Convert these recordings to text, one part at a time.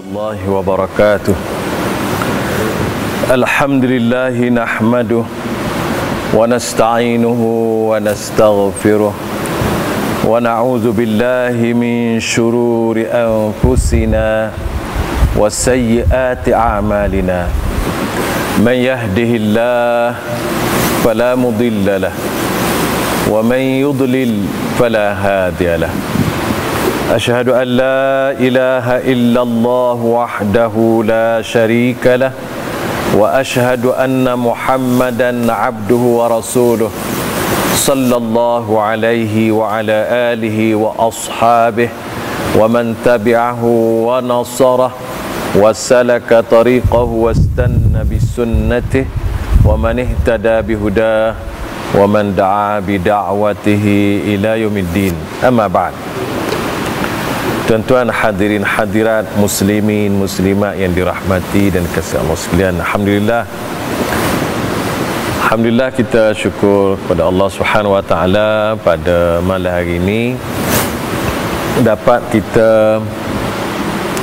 warahmatullahi wabarakatuh. Alhamdulillah nahmaduh wa nasta'inuhu wa nastaghfiruh wa na'udzu billahi min shururi anfusina wa sayyiati a'malina. Man yahdihillah fala mudilla lahu wa man yudlil fala hadiya lahu. Asyhadu an la ilaha illallah wahdahu la syarika lah wa asyhadu anna Muhammadan abduhu wa rasuluh sallallahu alaihi wa ala alihi wa ashabihi wa man tabi'ahu wa nasarah wa salaka tariqahu wa istanna bisunnatihi wa man ihtada bihudah wa man da'a bida'watihi ila yaumiddin. Amma ba'd. Tuan-tuan hadirin hadirat, muslimin muslimat yang dirahmati dan kasih Allah sekalian, Alhamdulillah kita syukur kepada Allah Subhanahu wa taala pada malam hari ini dapat kita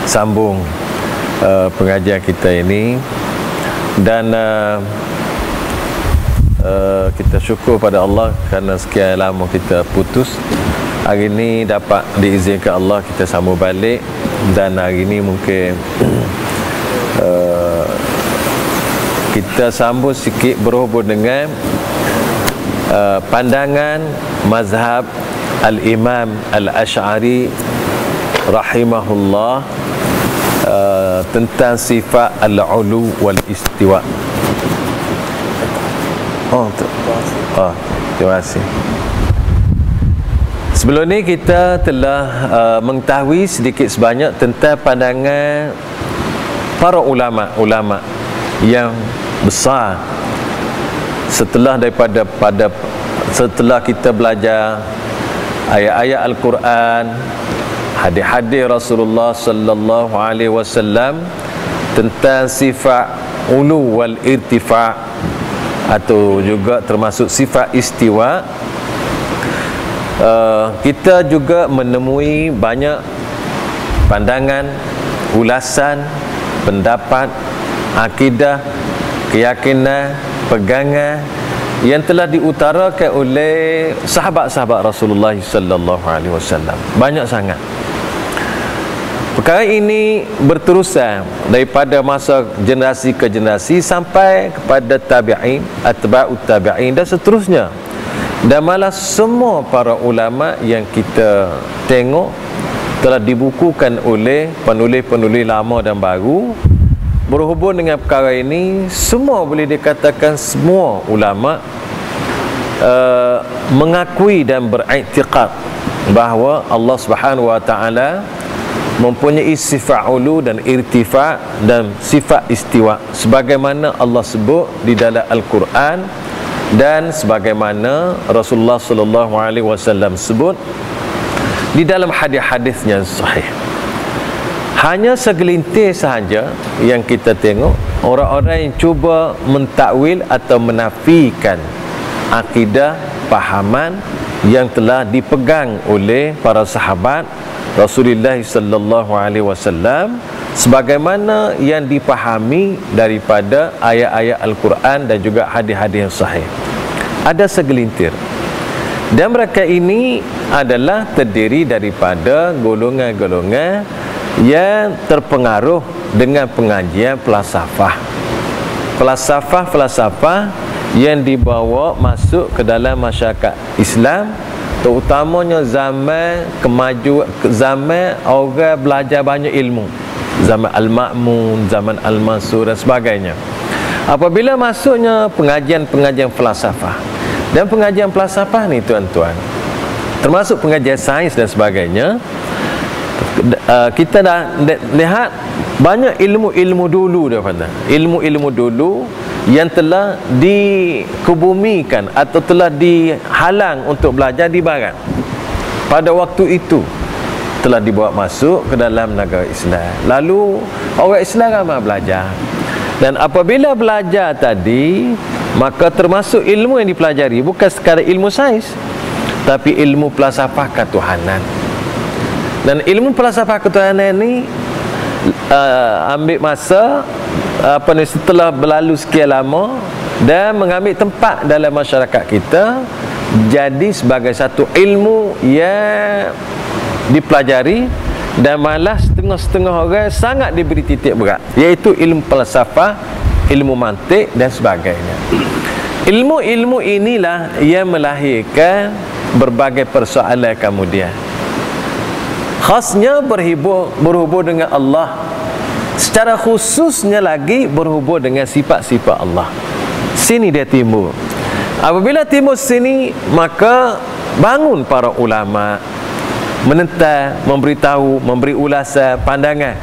sambung pengajian kita ini, dan kita syukur pada Allah kerana sekian lama kita putus. Hari ini dapat diizinkan Allah kita sambung balik, dan hari ini mungkin kita sambung sikit berhubung dengan pandangan mazhab Al-Imam Al-Ash'ari rahimahullah tentang sifat al-ulu wal-istiwa. Terima kasih. Sebelum ni kita telah mengetahui sedikit sebanyak tentang pandangan para ulama yang besar setelah setelah kita belajar ayat-ayat Al-Quran, hadis-hadis Rasulullah sallallahu alaihi wasallam tentang sifat ulu wal irtifa' atau juga termasuk sifat istiwa. Kita juga menemui banyak pandangan, ulasan, pendapat, akidah, keyakinan, pegangan yang telah diutarakan oleh sahabat-sahabat Rasulullah sallallahu alaihi wasallam. Banyak sangat. Perkara ini berterusan daripada masa generasi ke generasi sampai kepada tabi'in, atba'ut tabi'in dan seterusnya. Dan malah semua para ulama yang kita tengok telah dibukukan oleh penulis-penulis lama dan baru berhubung dengan perkara ini. Semua boleh dikatakan semua ulama mengakui dan beriktikad bahawa Allah Subhanahu wa taala mempunyai sifat ulu dan irtifa' dan sifat istiwa sebagaimana Allah sebut di dalam Al-Quran dan sebagaimana Rasulullah sallallahu alaihi wasallam sebut di dalam hadis-hadisnya sahih. Hanya segelintir sahaja yang kita tengok orang-orang yang cuba mentakwil atau menafikan akidah pahaman yang telah dipegang oleh para sahabat Rasulullah sallallahu alaihi wasallam sebagaimana yang dipahami daripada ayat-ayat Al-Quran dan juga hadis-hadis yang sahih. Ada segelintir, dan mereka ini adalah terdiri daripada golongan-golongan yang terpengaruh dengan pengajian falsafah yang dibawa masuk ke dalam masyarakat Islam, terutamanya zaman orang belajar banyak ilmu, zaman Al-Ma'mun, zaman Al-Mansur dan sebagainya. Apabila masuknya pengajian falsafah, dan pengajian falsafah ni tuan-tuan termasuk pengajian sains dan sebagainya, kita dah lihat banyak ilmu-ilmu dulu daripada ilmu-ilmu dulu yang telah dikebumikan atau telah dihalang untuk belajar di barat pada waktu itu telah dibawa masuk ke dalam negara Islam. Lalu orang Islam ramai belajar, dan apabila belajar tadi, maka termasuk ilmu yang dipelajari bukan sekadar ilmu sains, tapi ilmu falsafah ketuhanan. Dan ilmu falsafah ketuhanan ini ambil masa setelah berlalu sekian lama dan mengambil tempat dalam masyarakat kita, jadi sebagai satu ilmu yang dipelajari dan malah setengah-setengah orang sangat diberi titik berat, iaitu ilmu falsafah, ilmu mantik dan sebagainya. Ilmu-ilmu inilah yang melahirkan berbagai persoalan kemudian, khasnya berhubung dengan Allah, secara khususnya lagi berhubung dengan sifat-sifat Allah. Sini dia timbul. Apabila timbul sini, maka bangun para ulama menentang, memberitahu, memberi ulasan, pandangan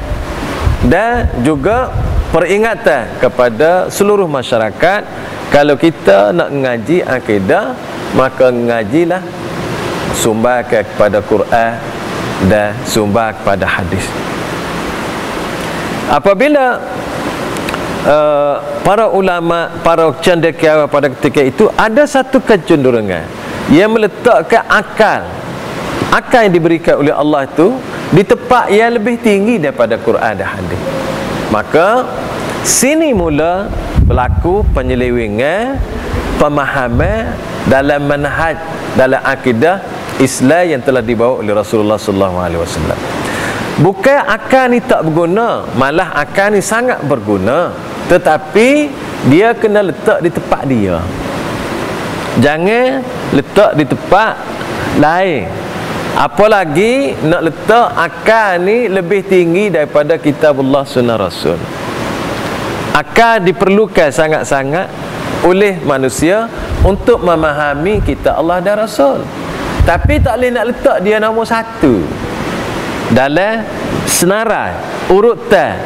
dan juga peringatan kepada seluruh masyarakat. Kalau kita nak mengaji akidah, maka mengajilah sumber kepada Quran dan sumber kepada hadis. Apabila para ulama, para cendekiawan pada ketika itu ada satu kecenderungan yang meletakkan akal yang diberikan oleh Allah itu di tempat yang lebih tinggi daripada Quran dan hadis. Maka sini mula berlaku penyelewengan pemahaman dalam manhaj, dalam akidah Islam yang telah dibawa oleh Rasulullah SAW. Bukan akal ni tak berguna, malah akal ni sangat berguna, tetapi dia kena letak di tempat dia, jangan letak di tempat lain. Apalagi nak letak akal ni lebih tinggi daripada kitabullah sunnah Rasul. Akal diperlukan sangat-sangat oleh manusia untuk memahami kitab Allah dan Rasul, tapi tak boleh nak letak dia nombor satu dalam senarai urutan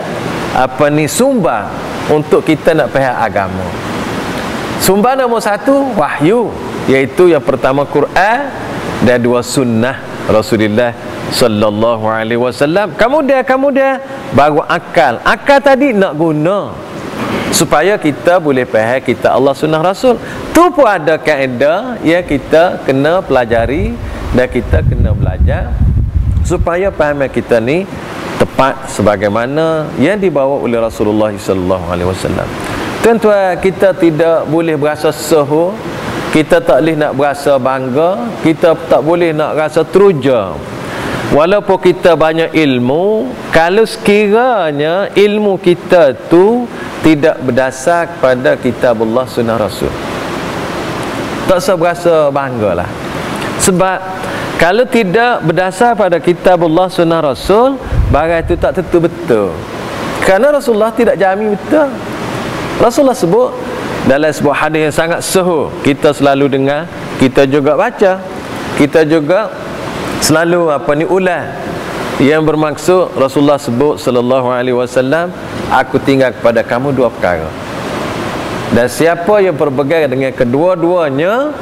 sumber untuk kita nak faham agama. Sumber nombor satu wahyu, iaitu yang pertama Quran dan dua sunnah Rasulullah sallallahu alaihi wasallam. Kemudian baru akal. Akal tadi nak guna supaya kita boleh faham kitab Allah sunnah Rasul. Tu pun ada kaedah yang kita kena pelajari dan kita kena belajar supaya pahaman kita ni tepat sebagaimana yang dibawa oleh Rasulullah sallallahu alaihi wasallam. Tuan-tuan, kita tidak boleh berasa soho, kita tak boleh nak berasa bangga, kita tak boleh nak rasa teruja walaupun kita banyak ilmu, kalau sekiranya ilmu kita tu tidak berdasar kepada kitabullah sunnah Rasul. Tak usah berasa bangga lah, sebab kalau tidak berdasar pada kitabullah sunnah Rasul, barang itu tak tentu betul, kerana Rasulullah tidak jamin betul. Rasulullah sebut dalam sebuah hadis yang sangat sahih, kita selalu dengar, kita juga baca, kita juga selalu ulang, yang bermaksud Rasulullah sebut sallallahu alaihi wasallam, aku tinggal kepada kamu dua perkara, dan siapa yang berpegang dengan kedua-duanya,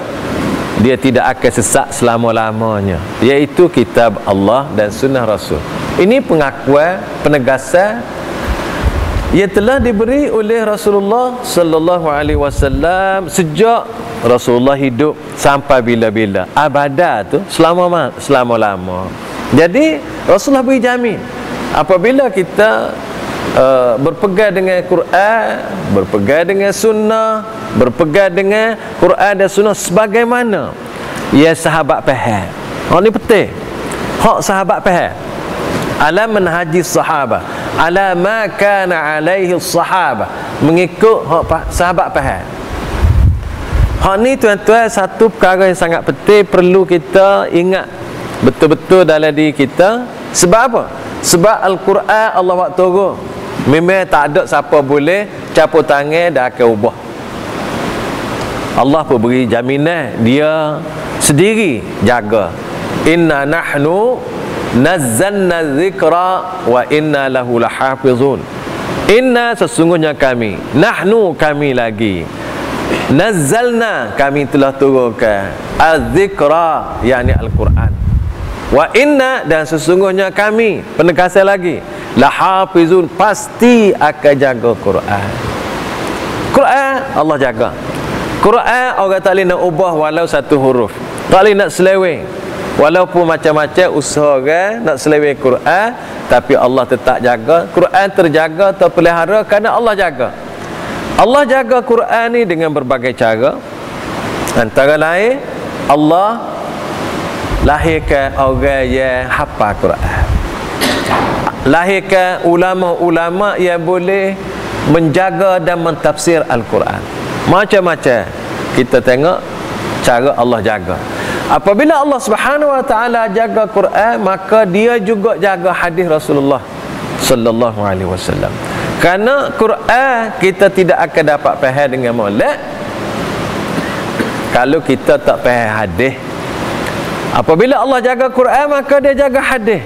dia tidak akan sesat selama-lamanya, iaitu kitab Allah dan sunnah Rasul. Ini pengakuan, penegasan yang telah diberi oleh Rasulullah sallallahu alaihi wasallam sejak Rasulullah hidup sampai bila-bila, abada tu selama-lama. Jadi Rasulullah beri jamin apabila kita berpegang dengan Quran, berpegang dengan sunnah, berpegang dengan Quran dan sunnah sebagaimana ya sahabat faham. Hak ni penting, hak sahabat faham, ala manhaji sahabat, ala ma kana alaihi sahabat, mengikut hak sahabat faham. Hak ni tuan-tuan satu perkara yang sangat penting, perlu kita ingat betul-betul dalam diri kita. Sebab apa? Sebab Al-Quran Allah buat turun, memang tak ada siapa boleh caput tangan dan akan ubah. Allah pun beri jaminan, dia sendiri jaga. Inna nahnu nazzalna dzikra wa inna lahu lahafizun. Inna, sesungguhnya kami, nahnu, kami lagi, nazzalna, kami telah turunkan, az-zikra, yakni Al-Quran, wa inna, dan sesungguhnya kami, penegasan lagi, lahafizun, pasti akan jaga Quran. Quran Allah jaga. Quran orang tak boleh nak ubah walau satu huruf, tak boleh nak seleweng, Walaupun macam-macam usaha orang nak seleweng Quran, tapi Allah tetap jaga. Quran terjaga, terpelihara kerana Allah jaga. Allah jaga Quran ni dengan berbagai cara. Antara lain, Allah lahirkan orang yang hafal Quran, lahirkan ulama-ulama yang boleh menjaga dan mentafsir Al-Quran. Macam-macam kita tengok cara Allah jaga. Apabila Allah Subhanahu Wa Taala jaga Quran, maka dia juga jaga hadis Rasulullah sallallahu alaihi wasallam. Kerana Quran kita tidak akan dapat faham dengan molek kalau kita tak faham hadis. Apabila Allah jaga Quran, maka dia jaga hadis.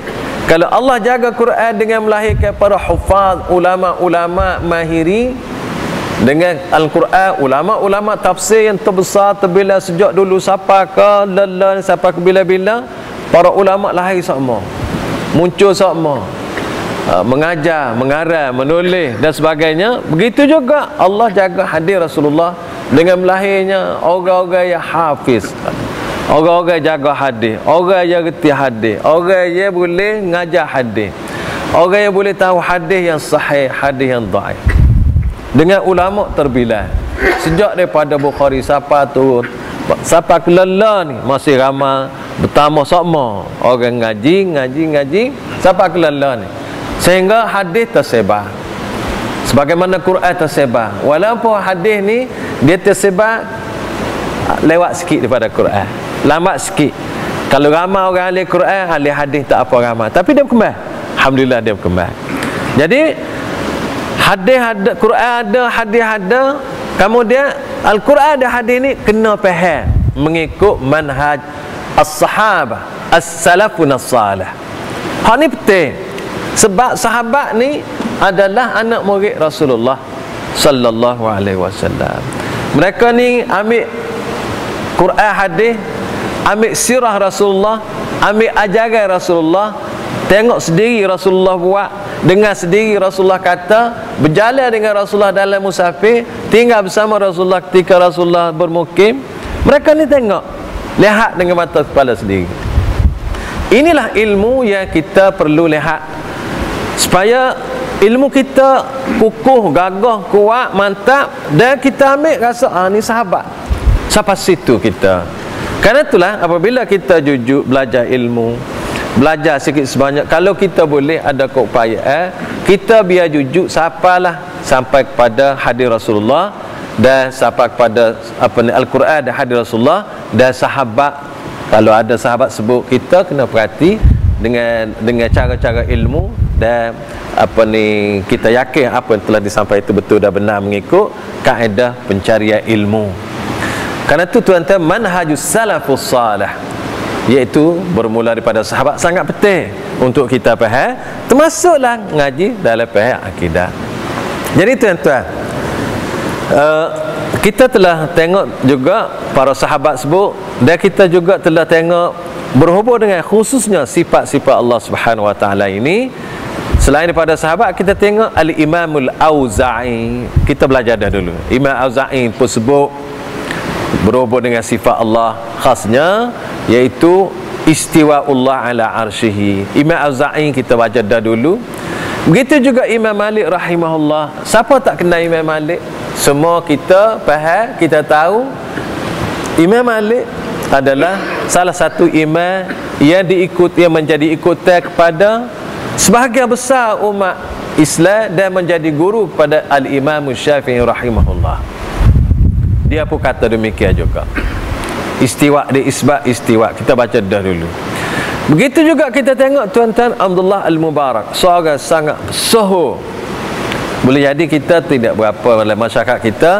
Kalau Allah jaga Quran dengan melahirkan para hufaz, ulama-ulama mahiri dengan Al-Quran, ulama-ulama tafsir yang terbesar terbilang sejak dulu sampai ke lelan, sampai ke bila-bila, para ulama lahir sama, muncul sama, mengajar, mengarang, menulis dan sebagainya. Begitu juga Allah jaga hadis Rasulullah dengan melahirnya orang-orang yang hafiz, orang-orang jaga hadis, orang yang reti hadis, orang yang boleh ngajar hadis, orang yang boleh tahu hadis yang sahih, hadis yang dhaif. Dengan ulama terbilang sejak daripada Bukhari sampai tu sampai ke Lala ni masih ramai bertambah sama orang ngaji sampai ke Lala ni, sehingga hadis tersebar sebagaimana Quran tersebar. Walaupun hadis ni dia tersebar lewat sikit daripada Quran, lambat sikit. Kalau ramai orang ahli Quran, ahli hadis tak apa ramai, tapi dia berkembang. Alhamdulillah dia berkembang. Jadi hadis ada, Quran ada, hadis ada. Kemudian Al-Quran dan hadis ni kena faham mengikut manhaj as-sahabah, as-salafun as-salih. Hak ni penting. Sebab sahabat ni adalah anak murid Rasulullah sallallahu alaihi wasallam. Mereka ni ambil Quran hadis, ambil sirah Rasulullah, ambil ajaran Rasulullah, tengok sendiri Rasulullah buat, dengar sendiri Rasulullah kata, berjalan dengan Rasulullah dalam musafir, tinggal bersama Rasulullah ketika Rasulullah bermukim. Mereka ni tengok, lihat dengan mata kepala sendiri. Inilah ilmu yang kita perlu lihat supaya ilmu kita kukuh, gagah, kuat, mantap, dan kita ambil rasa ni sahabat. Sampai situ kita. Kerana itulah apabila kita jujur belajar ilmu, belajar sikit sebanyak, kalau kita boleh ada keupayaan, kita biar jujur sampai kepada hadis Rasulullah dan sampai kepada Al-Quran dan hadis Rasulullah dan sahabat. Kalau ada sahabat sebut, kita kena perhati dengan cara-cara ilmu dan kita yakin apa yang telah disampaikan itu betul dan benar mengikut kaedah pencarian ilmu. Kerana itu tuan-tuan, manhajus salafus salih, iaitu bermula daripada sahabat, sangat penting untuk kita faham, termasuklah ngaji dalam faham akidah. Jadi tuan-tuan, kita telah tengok juga para sahabat sebut, dan kita juga telah tengok berhubung dengan khususnya sifat-sifat Allah Subhanahu Wa Taala ini. Selain daripada sahabat, kita tengok Al-Imamul Auza'i. Kita belajar dah dulu. Imam Auza'i pun sebut berhubung dengan sifat Allah khasnya, iaitu istiwa'ullah ala arsyihi. Imam Auza'i kita baca dah dulu. Begitu juga Imam Malik rahimahullah. Siapa tak kenal Imam Malik? Semua kita faham, kita tahu Imam Malik adalah salah satu imam yang menjadi ikutan kepada sebahagian besar umat Islam dan menjadi guru kepada Al-Imam Syafi'i rahimahullah. Dia pun kata demikian juga. Istiwa di isbat istiwa, kita baca dah dulu. Begitu juga kita tengok tuan-tuan Abdullah Al-Mubarak, seorang sangat soho. Boleh jadi kita tidak berapa dalam masyarakat kita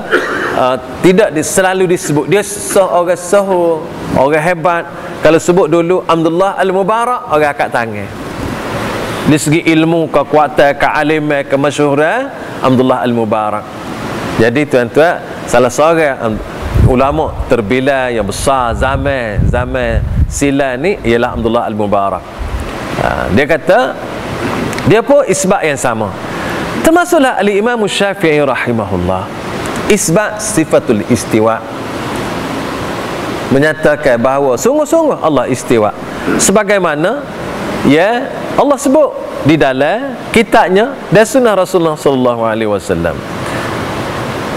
tidak selalu disebut dia seorang soho, orang hebat. Kalau sebut dulu Abdullah Al-Mubarak, orang angkat tangan. Dari segi ilmu, kekuatan, kealiman, kemasyhuran, Abdullah Al-Mubarak. Jadi tuan-tuan, salah seorang ulama terbilang yang besar zaman silam ni ialah Abdullah Al-Mubarak. Dia kata dia pun isbat yang sama. Termasuklah Al-Imam Syafi'i rahimahullah, isbat sifatul istiwa, menyatakan bahawa sungguh-sungguh Allah istiwa. sebagaimana ya Allah sebut di dalam kitabnya dan sunnah Rasulullah sallallahu alaihi wasallam.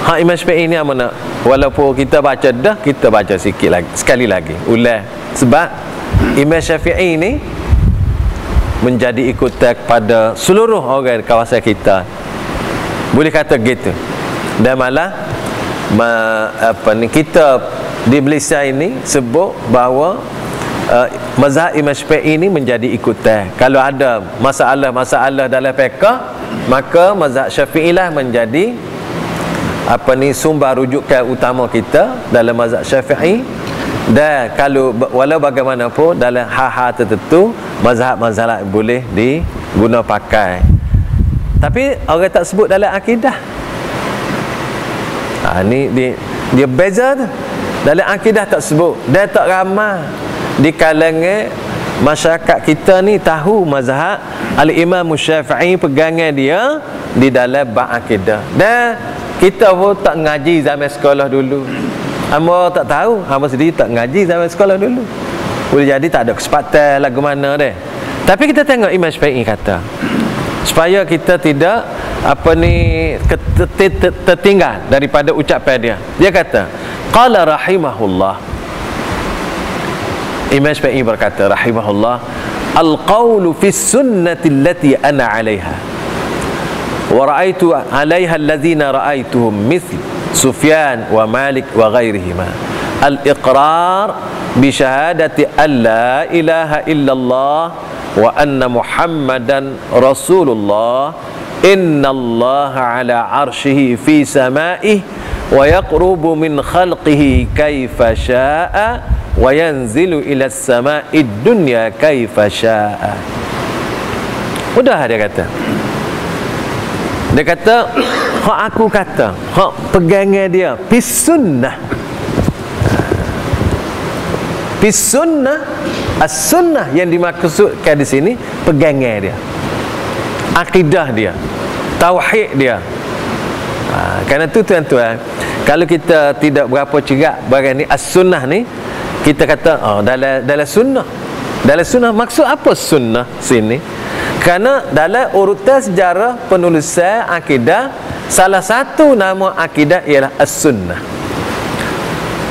Hak Imam Syafi'i ni mana? Walaupun kita baca dah, kita baca sikit lagi, sekali lagi ulang, sebab Imam Syafi'i ni menjadi ikutan kepada seluruh orang di kawasan kita, boleh kata gitu. Dan malah kita di Malaysia ini sebut bahawa mazhab Imam Syafi'i ini menjadi ikutan. Kalau ada masalah-masalah dalam fiqh, maka mazhab Syafi'i lah menjadi sumber rujukan utama kita dalam mazhab Syafi'i. Dan kalau walau bagaimanapun dalam hal-hal tertentu mazhab-mazhab boleh diguna pakai, tapi orang tak sebut dalam akidah. Ni dia beza tu. Dalam akidah tak sebut, dan tak ramai di kalangan masyarakat kita ni tahu mazhab Al-Imam Syafi'i, pegangan dia di dalam bab akidah. Dan kita pun tak ngaji zaman sekolah dulu. Hamba tak tahu, hamba sendiri tak ngaji zaman sekolah dulu. Boleh jadi tak ada kesempatan lagu mana deh. Tapi kita tengok Imam Syafi'i kata, supaya kita tidak tertinggal daripada ucapan dia. Dia kata, qala rahimahullah, Imam Syafi'i berkata rahimahullah, al-qawlu fi sunnati allati ana 'alaiha wa ra'aitu 'alaiha allazina ra'aituhum mithl Sufyan wa Malik wa ghairihima, al-iqrar bi syahadati an la ilaha illallah wa anna Muhammadan Rasulullah, inna allaha ala arshihi fi samaihi wa yaqrubu min khalqihi kaifa syaa wa yanzilu ila as-samai dunya kaifa syaa. Mudah dia kata. Dia kata, hak aku kata, hak pegangan dia fi sunnah. Fi sunnah, as-sunnah yang dimaksudkan di sini pegangan dia, akidah dia, tauhid dia. Kerana tu tuan-tuan, kalau kita tidak berapa cerak barang ni as-sunnah ni, kita kata dalam sunnah. Dalam sunnah, maksud apa sunnah sini? Kerana dalam urutan sejarah penulisan akidah, salah satu nama akidah ialah as-sunnah.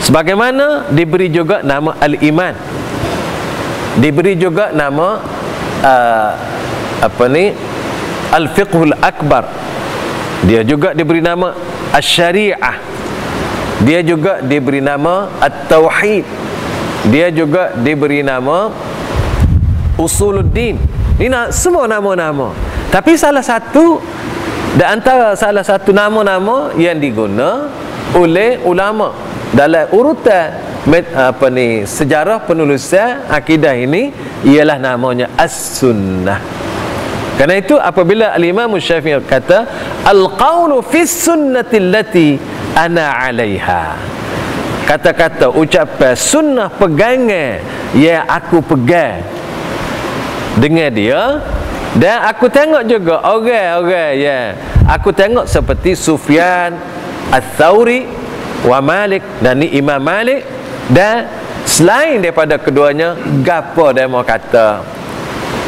Sebagaimana diberi juga nama al-iman, diberi juga nama al-fiqhul akbar, dia juga diberi nama asy-syariah, dia juga diberi nama at-tauhid, dia juga diberi nama usuluddin. Ini semua nama-nama. Tapi salah satu di antara salah satu nama-nama yang diguna oleh ulama dalam urutan sejarah penulisan akidah ini ialah namanya as-sunnah. Kerana itu apabila Al-Imam Syafi'i kata al-qawlu fi sunnati allati ana 'alaiha, kata-kata ucapan sunnah pegangan yang aku pegang dengan dia, dan aku tengok juga orang-orang yang aku tengok seperti Sufyan Ats-Tsauri wa Malik, dan ni Imam Malik, dan selain daripada keduanya gapo dia mau kata.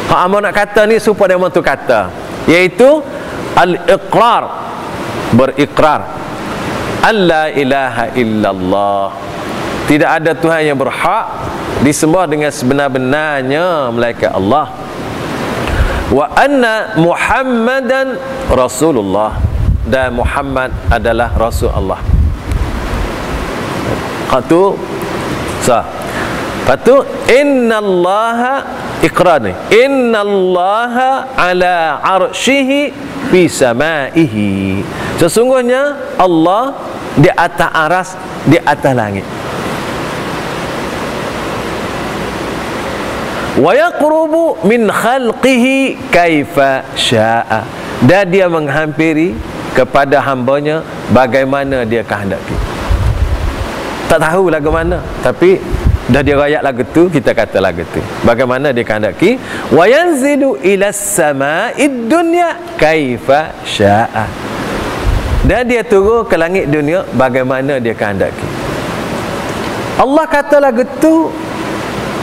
Hak amo nak kata ni supaya dia mau tu kata, iaitu al-iqrar, berikrar alla ilaha illallah, tidak ada Tuhan yang berhak disembah dengan sebenar-benarnya melainkan Allah, wa anna Muhammadan Rasulullah, dan Muhammad adalah Rasul Allah. Qatu sah. Patu innallaha iqrar ni, innallaha ala arshihi fi samaihi, sesungguhnya Allah di atas aras, di atas langit. Wa yaqrubu min khalqihi kaifa syaa, dan dia menghampiri kepada hambanya bagaimana dia kehendaki. Tak tahu lagu mana, tapi dah dia rayak lagu tu, kita kata lagu tu bagaimana dia kehendaki. Wa yanzilu ila sama'id dunya kaifa syaa, dan dia turun ke langit dunia bagaimana dia kehendaki. Allah kata lagu tu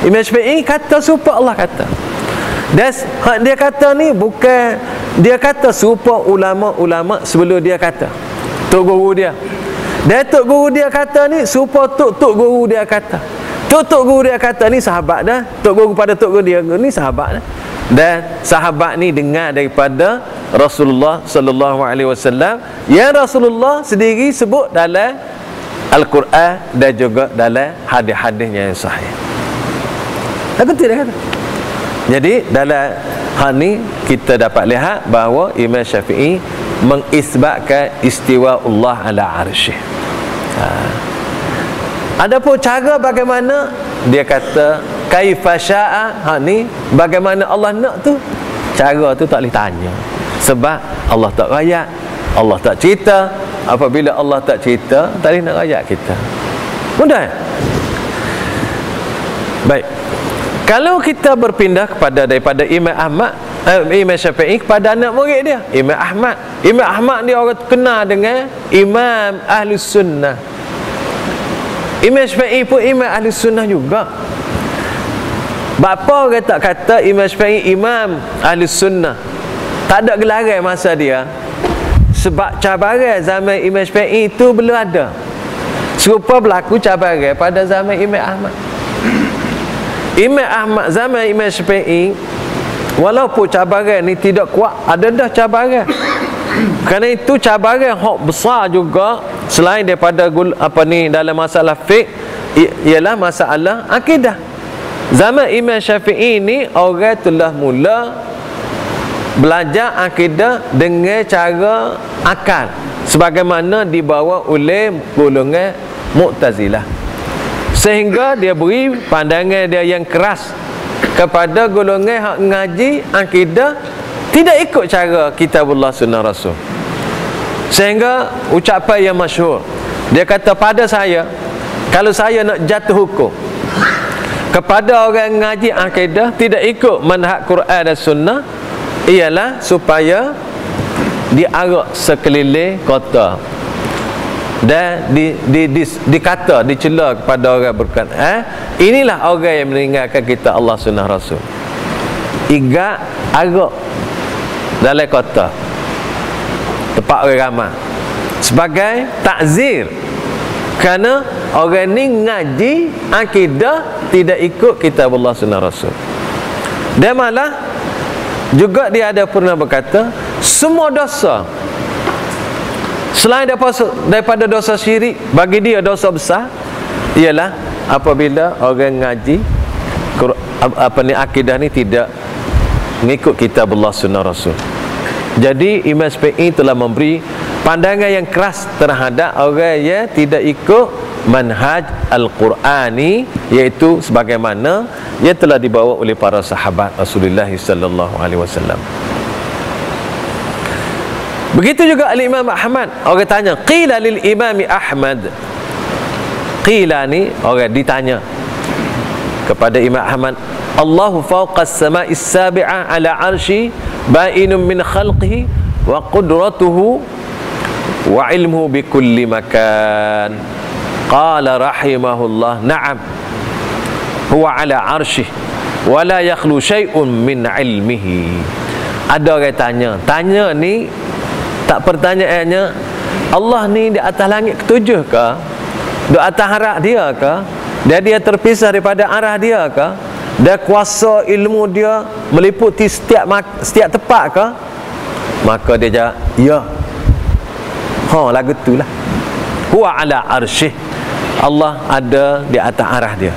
Imam Syafi'i kata serupa Allah kata. Dan dia kata ni bukan dia kata serupa ulama-ulama sebelum dia kata. Tok guru dia. Dan tok guru dia kata ni serupa tok guru dia kata. Tok guru dia kata ni sahabat dah. Tok guru pada tok guru dia ni sahabat dah. Dan sahabat ni dengar daripada Rasulullah sallallahu alaihi wasallam yang Rasulullah sendiri sebut dalam Al-Quran dan juga dalam hadis-hadisnya yang sahih. Tak betul dia kata. Jadi dalam hal ni kita dapat lihat bahawa Imam Syafi'i mengisbatkan istiwa Allah ala arsyih. Adapun cara bagaimana dia kata kaifa syaa, hak ni bagaimana Allah nak tu, cara tu tak boleh tanya. Sebab Allah tak rakyat, Allah tak cerita. Apabila Allah tak cerita, tak boleh nak rakyat kita. Mudah. Baik. Kalau kita berpindah kepada daripada Imam Syafi'i kepada anak murid dia, Imam Ahmad. Imam Ahmad dia orang kenal dengan Imam Ahlus Sunnah. Imam Syafi'i pun Imam Ahlus Sunnah juga. Bapa orang tak kata Imam Syafi'i Imam Ahlus Sunnah. Tak ada gelaran masa dia. Sebab cabaran zaman Imam Syafi'i itu belum ada. Serupa berlaku cabaran pada zaman Imam Ahmad. Imam Ahmad zaman Imam Syafi'i, walaupun cabaran ni tidak kuat, ada dah cabaran. Kerana itu cabaran hak besar juga selain daripada dalam masalah fiqh, ialah masalah akidah. Zaman Imam Syafi'i ni orang telah mula belajar akidah dengan cara akal, sebagaimana dibawa oleh golongan Mu'tazilah. Sehingga dia beri pandangan dia yang keras kepada golongan hak ngaji akidah tidak ikut cara kitabullah sunnah Rasul. Sehingga ucapan yang masyhur, dia kata pada saya, kalau saya nak jatuh hukum kepada orang ngaji akidah tidak ikut manhaj Quran dan sunnah, ialah supaya diarak sekeliling kota dan dikata, dicela kepada orang berkata, inilah orang yang meninggalkan kita Allah sunnah Rasul. Igat arak dalam kota tempat orang ramai sebagai takzir, kerana orang ni ngaji akidah tidak ikut kitab Allah sunnah Rasul. Dan malah juga dia ada pernah berkata, semua dosa selain daripada dosa syirik, bagi dia dosa besar ialah apabila orang ngaji akidah ni tidak mengikut kitab Allah sunnah Rasul. Jadi Imam Syafi'i telah memberi pandangan yang keras terhadap orang yang tidak ikut manhaj Al-Qur'ani, iaitu sebagaimana ia telah dibawa oleh para sahabat Rasulullah sallallahu alaihi wasallam. Begitu juga Al-Imam Ahmad. Orang tanya, qila lil Imam Ahmad. Qila ni orang ditanya kepada Imam Ahmad, Allahu fawqa as-sama'is sabi'ah ala arshi ba'inun min khalqihi wa qudratuhu wa ilmuhu bi kulli makan. Qala rahimahullah, na'am, huwa ala arshih wa la yakhlu syai'un min ilmihi. Ada orang tanya ni tak pertanyaannya, Allah ni di atas langit ketujuh ke? Di atas arah dia ke? Dan dia terpisah daripada arah dia ke? Dan kuasa ilmu dia meliputi setiap tempat ke? Maka dia jawab, ya. Lagu tu lah. Huwa ala arsyih. Allah ada di atas arah dia.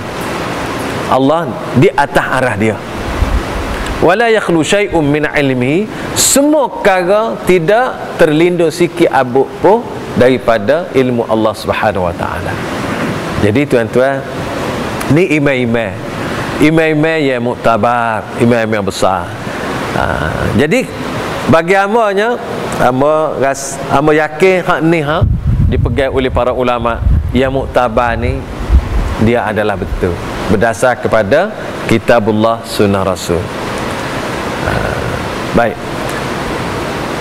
Allah di atas arah dia. Wala yakhlu syai'un min ilmihi. Semua perkara tidak terlindung sikit abuk pun daripada ilmu Allah Subhanahu wa taala. Jadi tuan-tuan, ni imam-imam yang muktabar, imam-imam besar. Jadi bagi amanya, amo yakin hak ni dipegang oleh para ulama yang muktabar ni, dia adalah betul berdasar kepada kitabullah sunnah Rasul. Baik,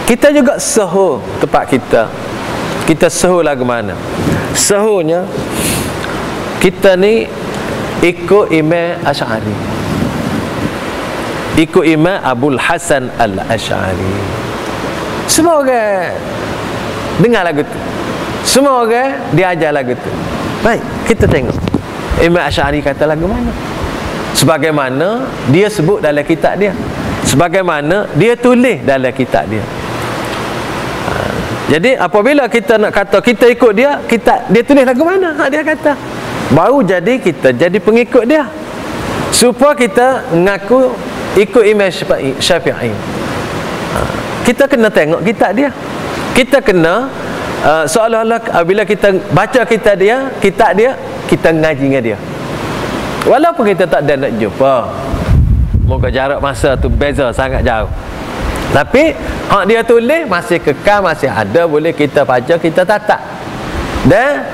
kita juga sahur tempat kita sahur lagu mana? Sahurnya kita ni ikut Imam Asy'ari, ikut Imam Abul Hasan Al-Asy'ari. Semua orang dengar lagu tu, semua orang diajar lagu tu. Baik, kita tengok Imam Asy'ari kata lagu mana, sebagaimana dia sebut dalam kitab dia, sebagaimana dia tulis dalam kitab dia. Jadi apabila kita nak kata kita ikut dia, dia tulis lagu mana, dia kata, baru jadi kita jadi pengikut dia. Supaya kita mengaku ikut Imam Syafi'i, kita kena tengok kitab dia. Kita kena seolah-olah bila kita baca kitab dia, kita ngaji dengan dia. Walaupun kita tak ada nak jumpa, moga jarak masa tu beza sangat jauh, tapi hak dia tulis masih kekal, masih ada, boleh kita baca, kita tatap, dan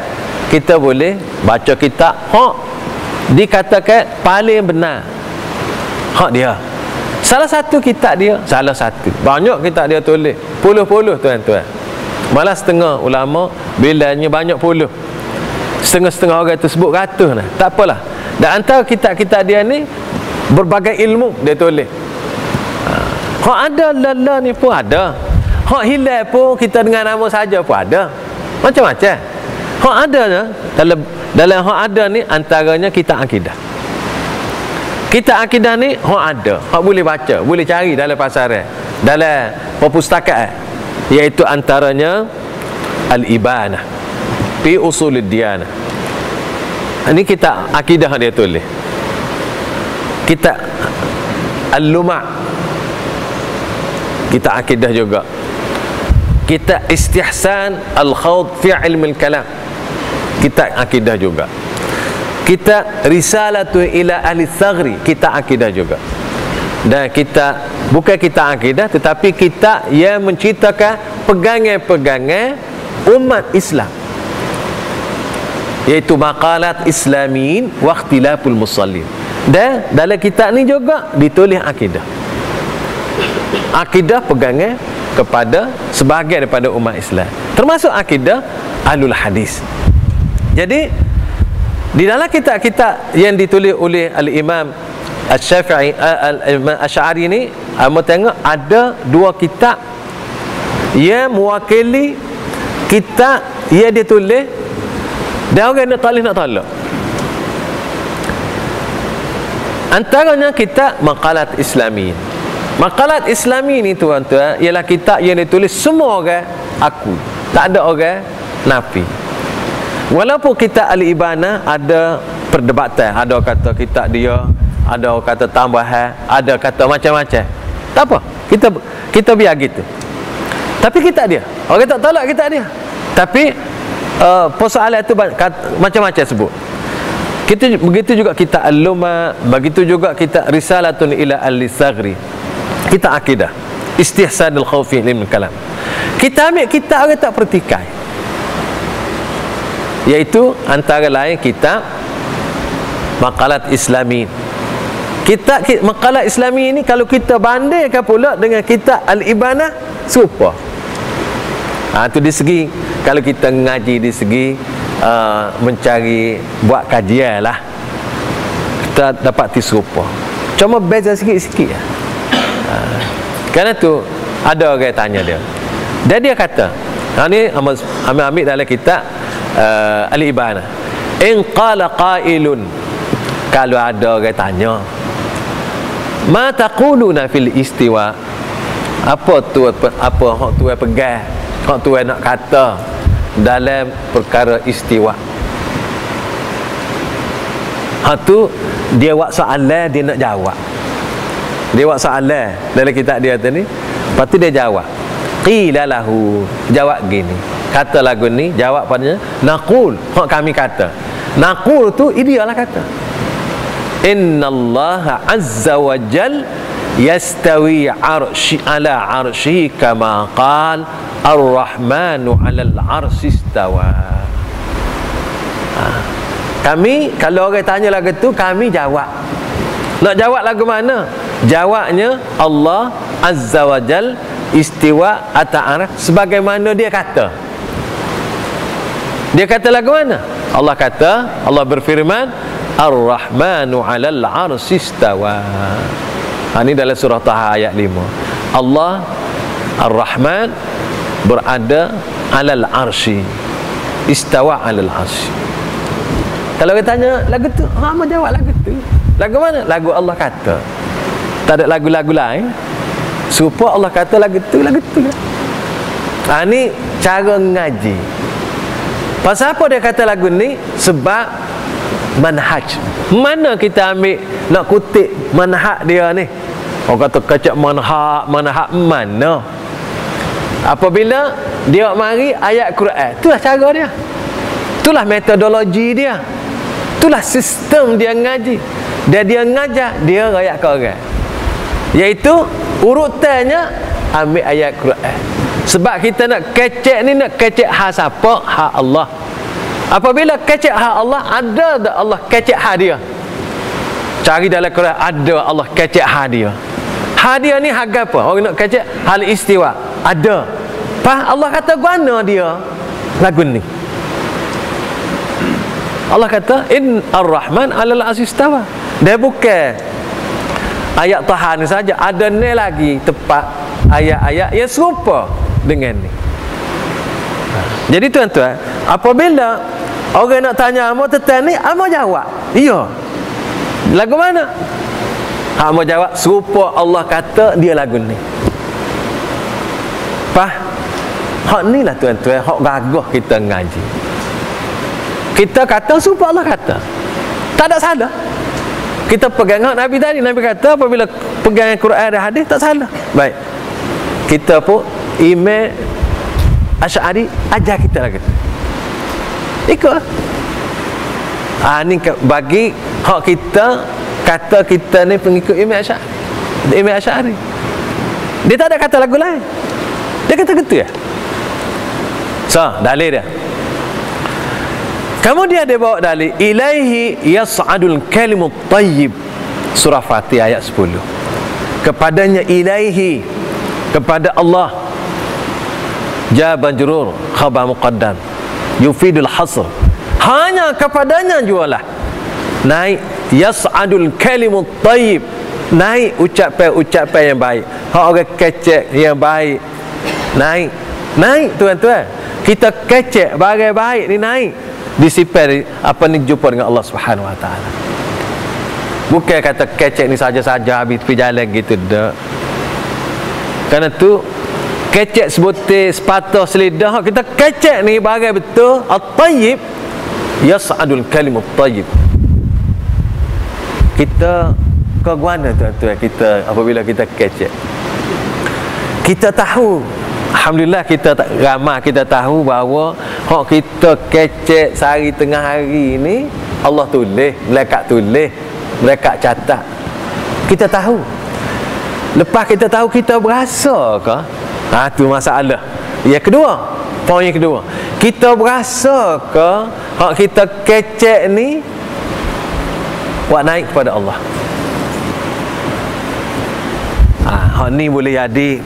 kita boleh baca kitab hak dikatakan paling benar, hak dia. Salah satu kitab dia, salah satu, banyak kitab dia tulis, puluh-puluh tuan-tuan. Malah setengah ulama bilanya banyak puluh, setengah-setengah orang tu sebut ratus lah. Tak apalah. Dan antara kitab-kitab dia ni berbagai ilmu dia tulis. Hak ada lala ni pun ada, hak hilal pun kita dengan nama saja pun ada, macam-macam. Hak ada dalam hak ada ni antaranya kitab akidah. Kitab akidah ni hak ada, hak boleh baca, boleh cari dalam pasaran, dalam perpustakaan, iaitu antaranya Al-Ibanah fi Usulid Diyanah. Ini kitab akidah dia tulis. Kitab Al-Luma', kitab akidah juga. Kitab Istihsan Al-Khawd fi Ilm Al-Kalam, kitab akidah juga. Kitab Risalatu ila Ahli Thagri, kitab akidah juga. Dan kitab, bukan kitab akidah, tetapi kitab yang menceritakan pegangan-pegangan umat Islam, iaitu Maqalat Islamin wa Ikhtilaful Musallin. Dan dalam kitab ni juga ditulis akidah. Akidah pegangan kepada sebahagian daripada umat Islam, termasuk akidah Ahlul Hadis. Jadi di dalam kitab-kitab yang ditulis oleh Al-Imam Al-Syafi'i, Al-Imam Asy'ari ni, anda tengok ada dua kitab yang mewakili kitab yang dia tulis, dan orang nak tolak. Antaranya kitab Maqalat Islami. Maqalat Islami ni tuan-tuan ialah kitab yang ditulis semua orang aku, tak ada orang nafi. Walaupun kitab Al-Ibanah ada perdebatan, ada kata kitab dia, ada kata tambahan, ada kata macam-macam. Tak apa, kita biar gitu. Tapi kitab dia, orang tak tolak kitab dia. Tapi persoalan itu macam-macam sebut. Begitu juga kitab Al-Luma', begitu juga kitab Risalatun ila Ahli Thagri, kitab akidah, Istihsan Al-Khawd fi Ilm Al-Kalam. Kita ambil kitab orang tak pertikai, iaitu antara lain kitab Maqalat Islami. Kitab Maqalat Islami ini kalau kita bandingkan pula dengan kitab Al-Ibanah, serupa. Itu di segi, kalau kita ngaji di segi mencari, buat kajian lah, kita dapat serupa, cuma beza sikit-sikit. Kerana tu ada orang tanya dia, dan dia kata, ni ambil dalam kitab Al-Ibanah, in qala qailun, kalau ada orang tanya, ma taquluna fil istiwa, apa tu hak tu pegang, hak tu nak kata dalam perkara istiwa. Hak tu dia buat soalan, dia nak jawab. Dia buat soalan dalam kitab dia tu ni, lepas tu dia jawab. Qila lahu, jawab gini, kata lagu ni, jawab padanya, naqul, hak kami kata. Naqul tu idealah kata, innallaha azza wa jal yastawi ala arsyihi kama qal ar-rahmanu ala al-arsy istawa. Kami, kalau orang tanya lagu tu, kami jawab. Nak jawab lagu mana? Jawabnya Allah azza wa jal istiwa atas arah sebagaimana dia kata. Dia kata lagu mana? Allah kata, Allah berfirman, Ar-Rahmanu 'alal 'arsy istawa. Ini dalam surah Taha ayat 5. Allah Ar-Rahman berada 'alal 'arsy. Istawa 'alal 'arsy. Kalau kita tanya lagu tu, hang jawab lagu tu. Lagu mana? Lagu Allah kata. Tak ada lagu-lagu lain. Supaya Allah kata lagu tu. Ini cara ngaji. Pasal apa dia kata lagu ni? Sebab manhaj. Mana kita ambil nak kutip manhaj dia ni? Orang kata kacak manhaj mana? Apabila dia mari ayat Quran, itulah cara dia. Itulah metodologi dia. Itulah sistem dia ngaji. Dia ngajar, dia rakyat ke orang. Iaitu urutannya ambil ayat Quran. Sebab kita nak kecek ni, nak kecek hak siapa? Hak Allah. Apabila kecek hak Allah, ada tak Allah kecek hak dia? Cari dalam Quran, ada Allah kecek hak dia. Hak dia ni hak apa? Orang nak kecek hal istiwa. Ada. Allah kata guna dia lagu ni. Allah kata in ar-Rahman 'alal 'arsy istawa. Dia bukan ayat Taha ni saja, ada ni lagi tepat ayat-ayat yang serupa dengan ni. Jadi tuan-tuan, apabila orang nak tanya amo tentang ni, amo jawab, iya. Lagu mana? Amo jawab serupa Allah kata dia lagu ni. Hak ni lah tuan-tuan, hak gagah kita ngaji. Kita kata serupa Allah kata. Tak ada salah. Kita pegang hak Nabi tadi. Nabi kata apabila pegang Quran dan hadis tak salah. Baik. Kita pun Imam Asy'ari ajar kita lagi. Ikut. Ni bagi hak kita kata kita ni pengikut Imam Asy'ari. Imam Asy'ari. Dia tak ada kata lagu lain. Dia kata gitu ya. So, dalil dia. Kemudian dia bawa dalil ilaihi yas'adul kalimut thayyib, surah Fatih ayat 10. Kepadanya ilaihi, kepada Allah, ja majrur khabar muqaddam yufidul hasr, hanya kepadanya jualah naik yas'adul kalimut thayyib, naik ucapan yang baik. Hak orang kecek yang baik naik tuan-tuan. Kita kecek barang baik ni naik. Disipai apa ni jumpa dengan Allah Subhanahu Wa Taala. Bukan kata kecek ni saja-saja habis pergi jalan gitu dak. Karena tu kecek sebutir sepatah selidah, kita kecek ni bagai betul at-tayyib yas'adul kalimut tayyib. Kita ke mana tuan-tuan kita apabila kita kecek? Kita tahu, alhamdulillah kita ramai kita tahu bahawa hak kita kecek sehari tengah hari ni Allah tulis, malaikat catat. Kita tahu. Lepas kita tahu, kita berasa ke? Tu masalah. Yang kedua, poin yang kedua, kita berasa ke hak kita kecek ni buat naik kepada Allah? Hak ni boleh jadi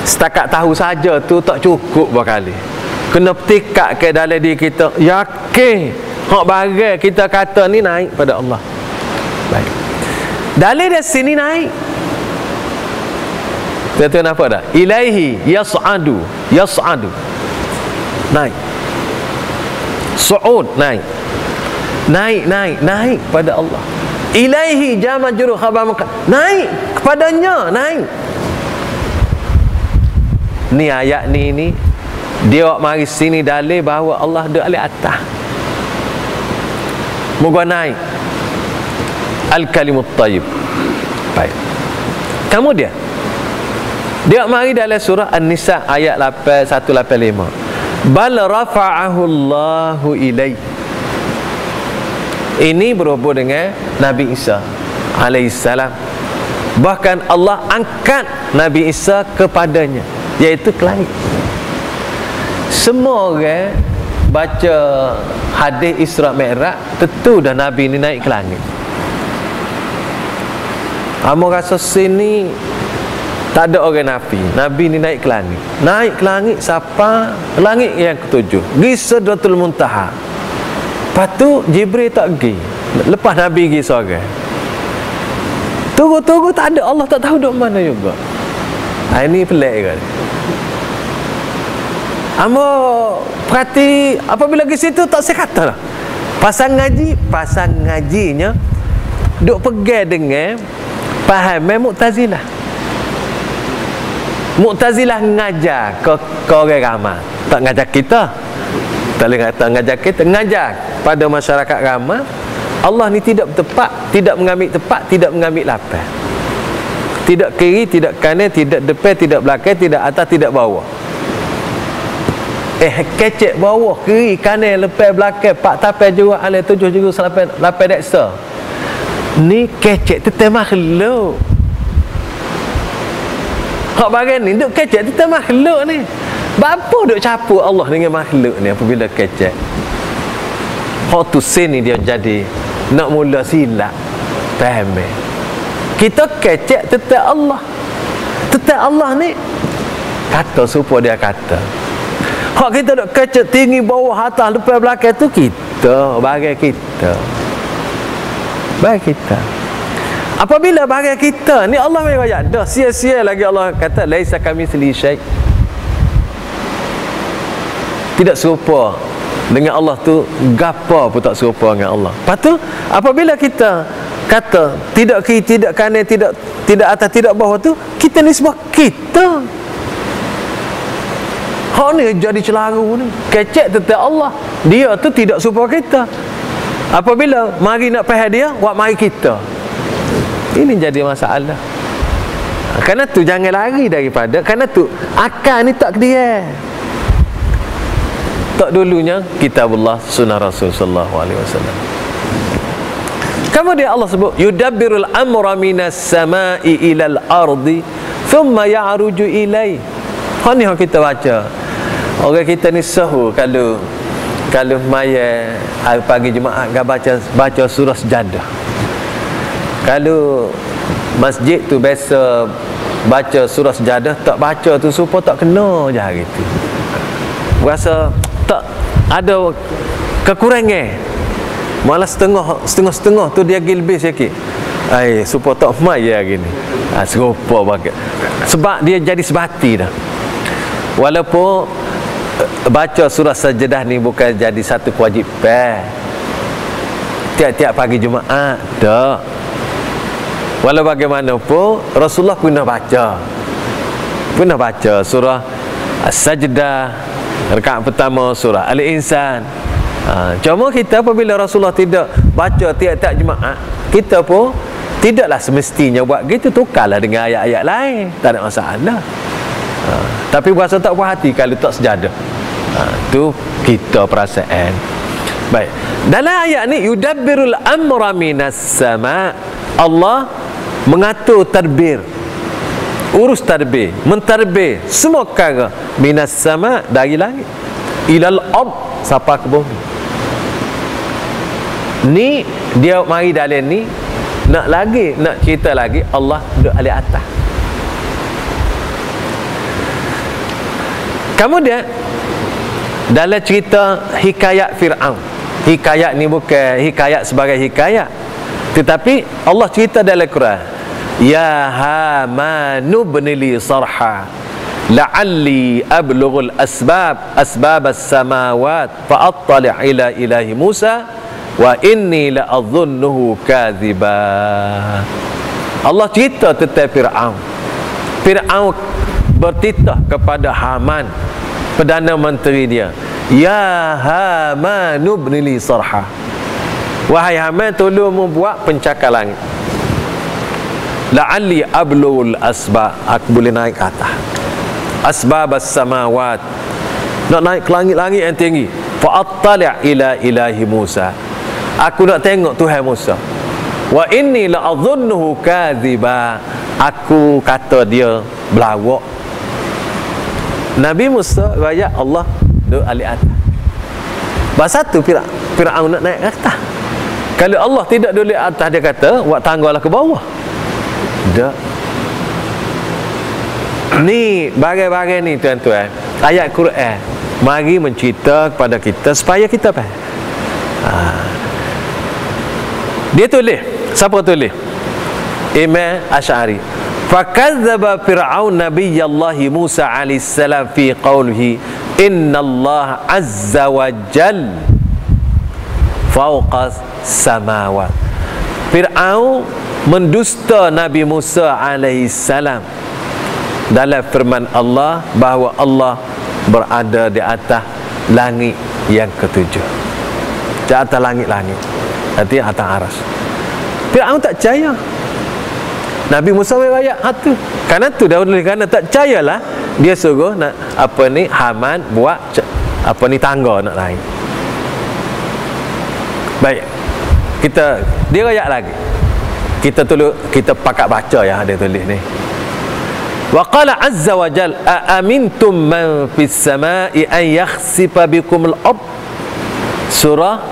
setakat tahu saja tu tak cukup berkali. Kena petikat ke dalam diri kita, yakin hak barang kita kata ni naik pada Allah. Baik. Dalil dari sini naik. Tuan-tuan apa dah? Ilaihi yas'adu. Naik. Su'ud naik. Naik pada Allah. Ilaihi jama juru khabar naik kepadanya, naik. Ni ayat ni dia mari sini dalil bahawa Allah ada di atas. Moga naik al-kalimut thayyib. Baik. Kemudian dia mari dalam surah An-Nisa ayat 185. Bal rafa'ahu Allahu ilaihi. Ini berhubung dengan Nabi Isa alaihissalam. Bahkan Allah angkat Nabi Isa kepadanya, iaitu ke langit. Semua orang baca hadis Isra Mi'raj, tentu dah Nabi ni naik ke langit. Amo rasa sini tak ada orang Nabi ni naik ke langit. Naik ke langit siapa? Langit yang ketujuh, di Sidratul Muntaha. Lepas tu Jibril tak pergi. Lepas Nabi pergi seorang, tunggu tak ada, Allah tak tahu duk mana juga. Ini pelik kan. Amo perhati apabila ke situ tak saya kata lah. Pasal ngajinya duk pegang dengan faham Mu'tazilah. Mu'tazilah ngajar ke orang ramai. Tak ngajar kita. Tak boleh kata ngajar kita, ngajar pada masyarakat ramai. Allah ni tidak tepat, tidak mengambil tepat, tidak mengambil lapar. Tidak kiri, tidak kanan, tidak depan, tidak belakang, tidak atas, tidak bawah. Kecek bawah, kiri, kanan, lepas, belakang, pak tapai juga, alai tujuh juga, lapan deksa. Ni kecek tetap makhluk. Hak bagian ni duk kecek tetap makhluk ni. Bapa duk capur Allah dengan makhluk ni apabila kecek. Hak tu sin ni dia jadi nak mula silap. Faham tak? Kita kecek tetap Allah. Tetap Allah ni kata supaya dia kata. Hak kita duk kecek tinggi bawah atas depan belakang tu kita bagi kita. Bagi kita. Apabila bagi kita ni Allah mai ayat dah sia-sia lagi Allah kata laisa kamitsli syai'. Tidak serupa dengan Allah tu, gapo pun tak serupa dengan Allah. Lepas tu apabila kita kata tidak kiri, tidak kanan, tidak atas, tidak bawah tu, kita ni sebab kita. Hak ni jadi celaru ni. Kecek tetap Allah. Dia tu tidak serupa kita. Apabila mari nak faham dia, buat mari kita. Ini jadi masalah. Kerana tu jangan lari daripada, kerana tu akal ni tak dia. Tak dulunya kitabullah, sunnah Rasul sallallahu alaihi wasallam. Kemudian Allah sebut yudabbirul amra minas samai ilal ardi thumma ya'ruju ilai. Hak ni kita baca. Orang kita ni sahur kalau maya pagi Jumaat baca surah Sajadah. Kalau masjid tu biasa baca surah Sajadah, tak baca tu supaya tak kena je hari tu. Rasa tak ada kekurangan. Malah setengah tu dia gilbih sikit. Supaya tak mai hari ni. Serupa bagai. Sebab dia jadi sebati dah. Walaupun baca surah Sajadah ni bukan jadi satu kewajipan tiap-tiap pagi Jumaat, tak. Walau bagaimanapun Rasulullah pernah baca surah As-Sajdah rakaat pertama, surah Al-Insan. Cuma kita apabila Rasulullah tidak baca tiap-tiap Jumaat, kita pun tidaklah semestinya buat gitu, tukarlah dengan ayat-ayat lain, tak ada masalah. Tapi berasa tak puas hati kalau tak sejadah. Tu kita perasaan. Baik. Dalam ayat ni yudabbirul amra minas sama'. Allah mengatur tadbir. Urus tadbir, mentadbir semua perkara minas sama' dari langit ilal ard sampai ke bumi. Ni dia mari dalam ni nak cerita lagi Allah duduk alih atas. Kemudian dalam cerita hikayat Fir'aun, hikayat ni bukan hikayat sebagai hikayat, tetapi Allah cerita dalam Quran, ya hamanu bnili sarha la'alli ablughul asbab as-samawat fa'attali' ila ilahi Musa wa inni la'adhunnuhu kadhiba. Allah cerita tentang Fir'aun. Fir'aun bertitah kepada Haman, Perdana Menteri dia, ya hamanu bnili sarha, wahai Haman, tolong membuat pencakar langit. La'alli ablughul asbab, aku boleh naik ke atas asbab as-samawat, nak naik ke langit-langit yang tinggi. Fa'attali' ila ilahi Musa, aku nak tengok Tuhan Musa. Wa inni la'adhunnuhu kadhiba, aku kata dia belawak. Nabi Musa rakyat Allah duduk alih atas. Bahasa tu Fir'aun nak naik ke atas. Kalau Allah tidak duduk atas, dia kata buat tanggalah ke bawah. Tak. Ni bagai-bagai ni tuan-tuan, ayat Quran mari mencerita kepada kita supaya kita faham. Dia tulis. Siapa tulis? Imam Asy'ari. Fakadzdzaba Fir'aun Nabiyallahi Musa alaihi salam fi qawlihi innallaha azza wa jal fawqa samawat. Fir'aun mendusta Nabi Musa alaihi salam dalam firman Allah bahawa Allah berada di atas langit yang ketujuh, di atas langit-langit, artinya atas aras. Fir'aun tak percaya. Nabi Musa berayat hatu. Karena tu dah kerana tak percayalah, dia suruh nak Haman buat tangga nak naik. Baik. Dia rayak lagi. Kita pakat baca yang ada tulis ni. Wa qala azza wa jal aamintum man fis samai an yakhsifa bikum al-ard. Surah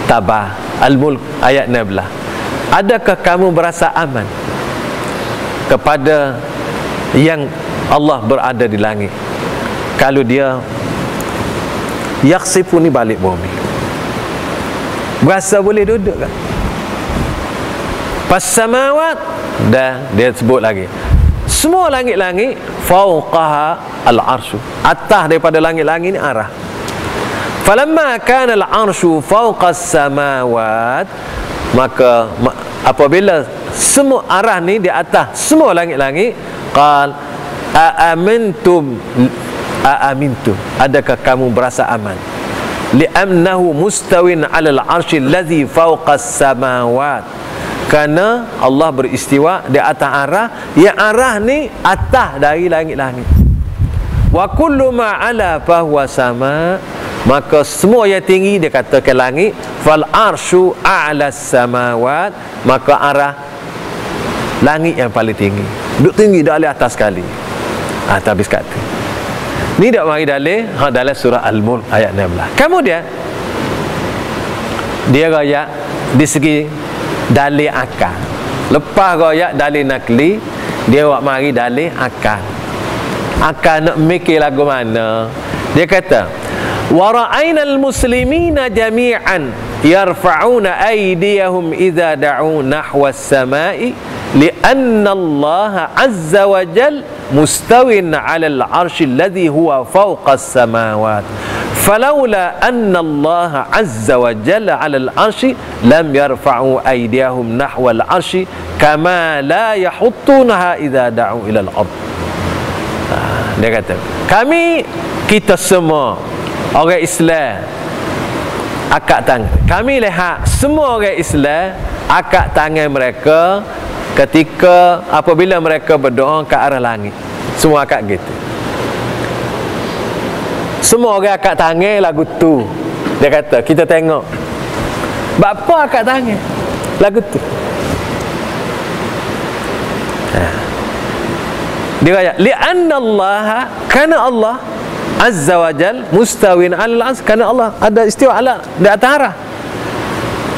Tabah Al-Mulk ayat 16. Adakah kamu berasa aman kepada yang Allah berada di langit kalau dia yakhsifu ni balik bumi? Berasa boleh duduk kan? Pas samawat dah dia sebut lagi. Semua langit-langit fauqaha al-arsy. Atas daripada langit-langit ni arah. Falamma kana al-arsy fauqa as-samawat, maka apabila semua arah ni di atas semua langit-langit, qal aamintum, adakah kamu berasa aman? Li'annahu mustawin 'alal 'arsy allazi fawqa as-samawat, kerana Allah beristiwa di atas arah yang arah ni atas dari langit-langit. Wa kullu ma 'ala fa huwa sama, maka semua yang tinggi dia katakan langit. Fal arsyu a'la samawat, maka arah langit yang paling tinggi, duduk tinggi dah alih atas sekali. Habis kata ni dak mari dalil dalam surah Al-Mulk ayat 16. Kemudian dia royak di segi dalil akal. Lepas royak dalil nakli, dia buat mari dalil akal. Akal nak mikir lagu mana. Dia kata wa ra'ainal muslimina jami'an yarfa'una aydiyahum idza da'u nahwa as-sama'i li'anna Allah azza wa jal mustawin 'ala al-'arsy alladhi huwa fawqa as-samawat falawla anna Allah azza wa jalla 'ala al-'arsy lam yarfa'u aydiyahum nahwa al-'arsy kama la yahuttunaha idza da'u ila al-ard. Dia kata kita semua orang Islam akak tangan, kami lihat semua orang Islam akak tangan mereka ketika apabila mereka berdoa ke arah langit. Semua akak gitu. Semua orang akak tangan lagu tu. Dia kata kita tengok bapa akak tangan lagu tu. Dia kata li'anna Allah, kana Allah azza wa jal mustawin 'alal 'arsy, kerana Allah ada istiwa ala di atas arah.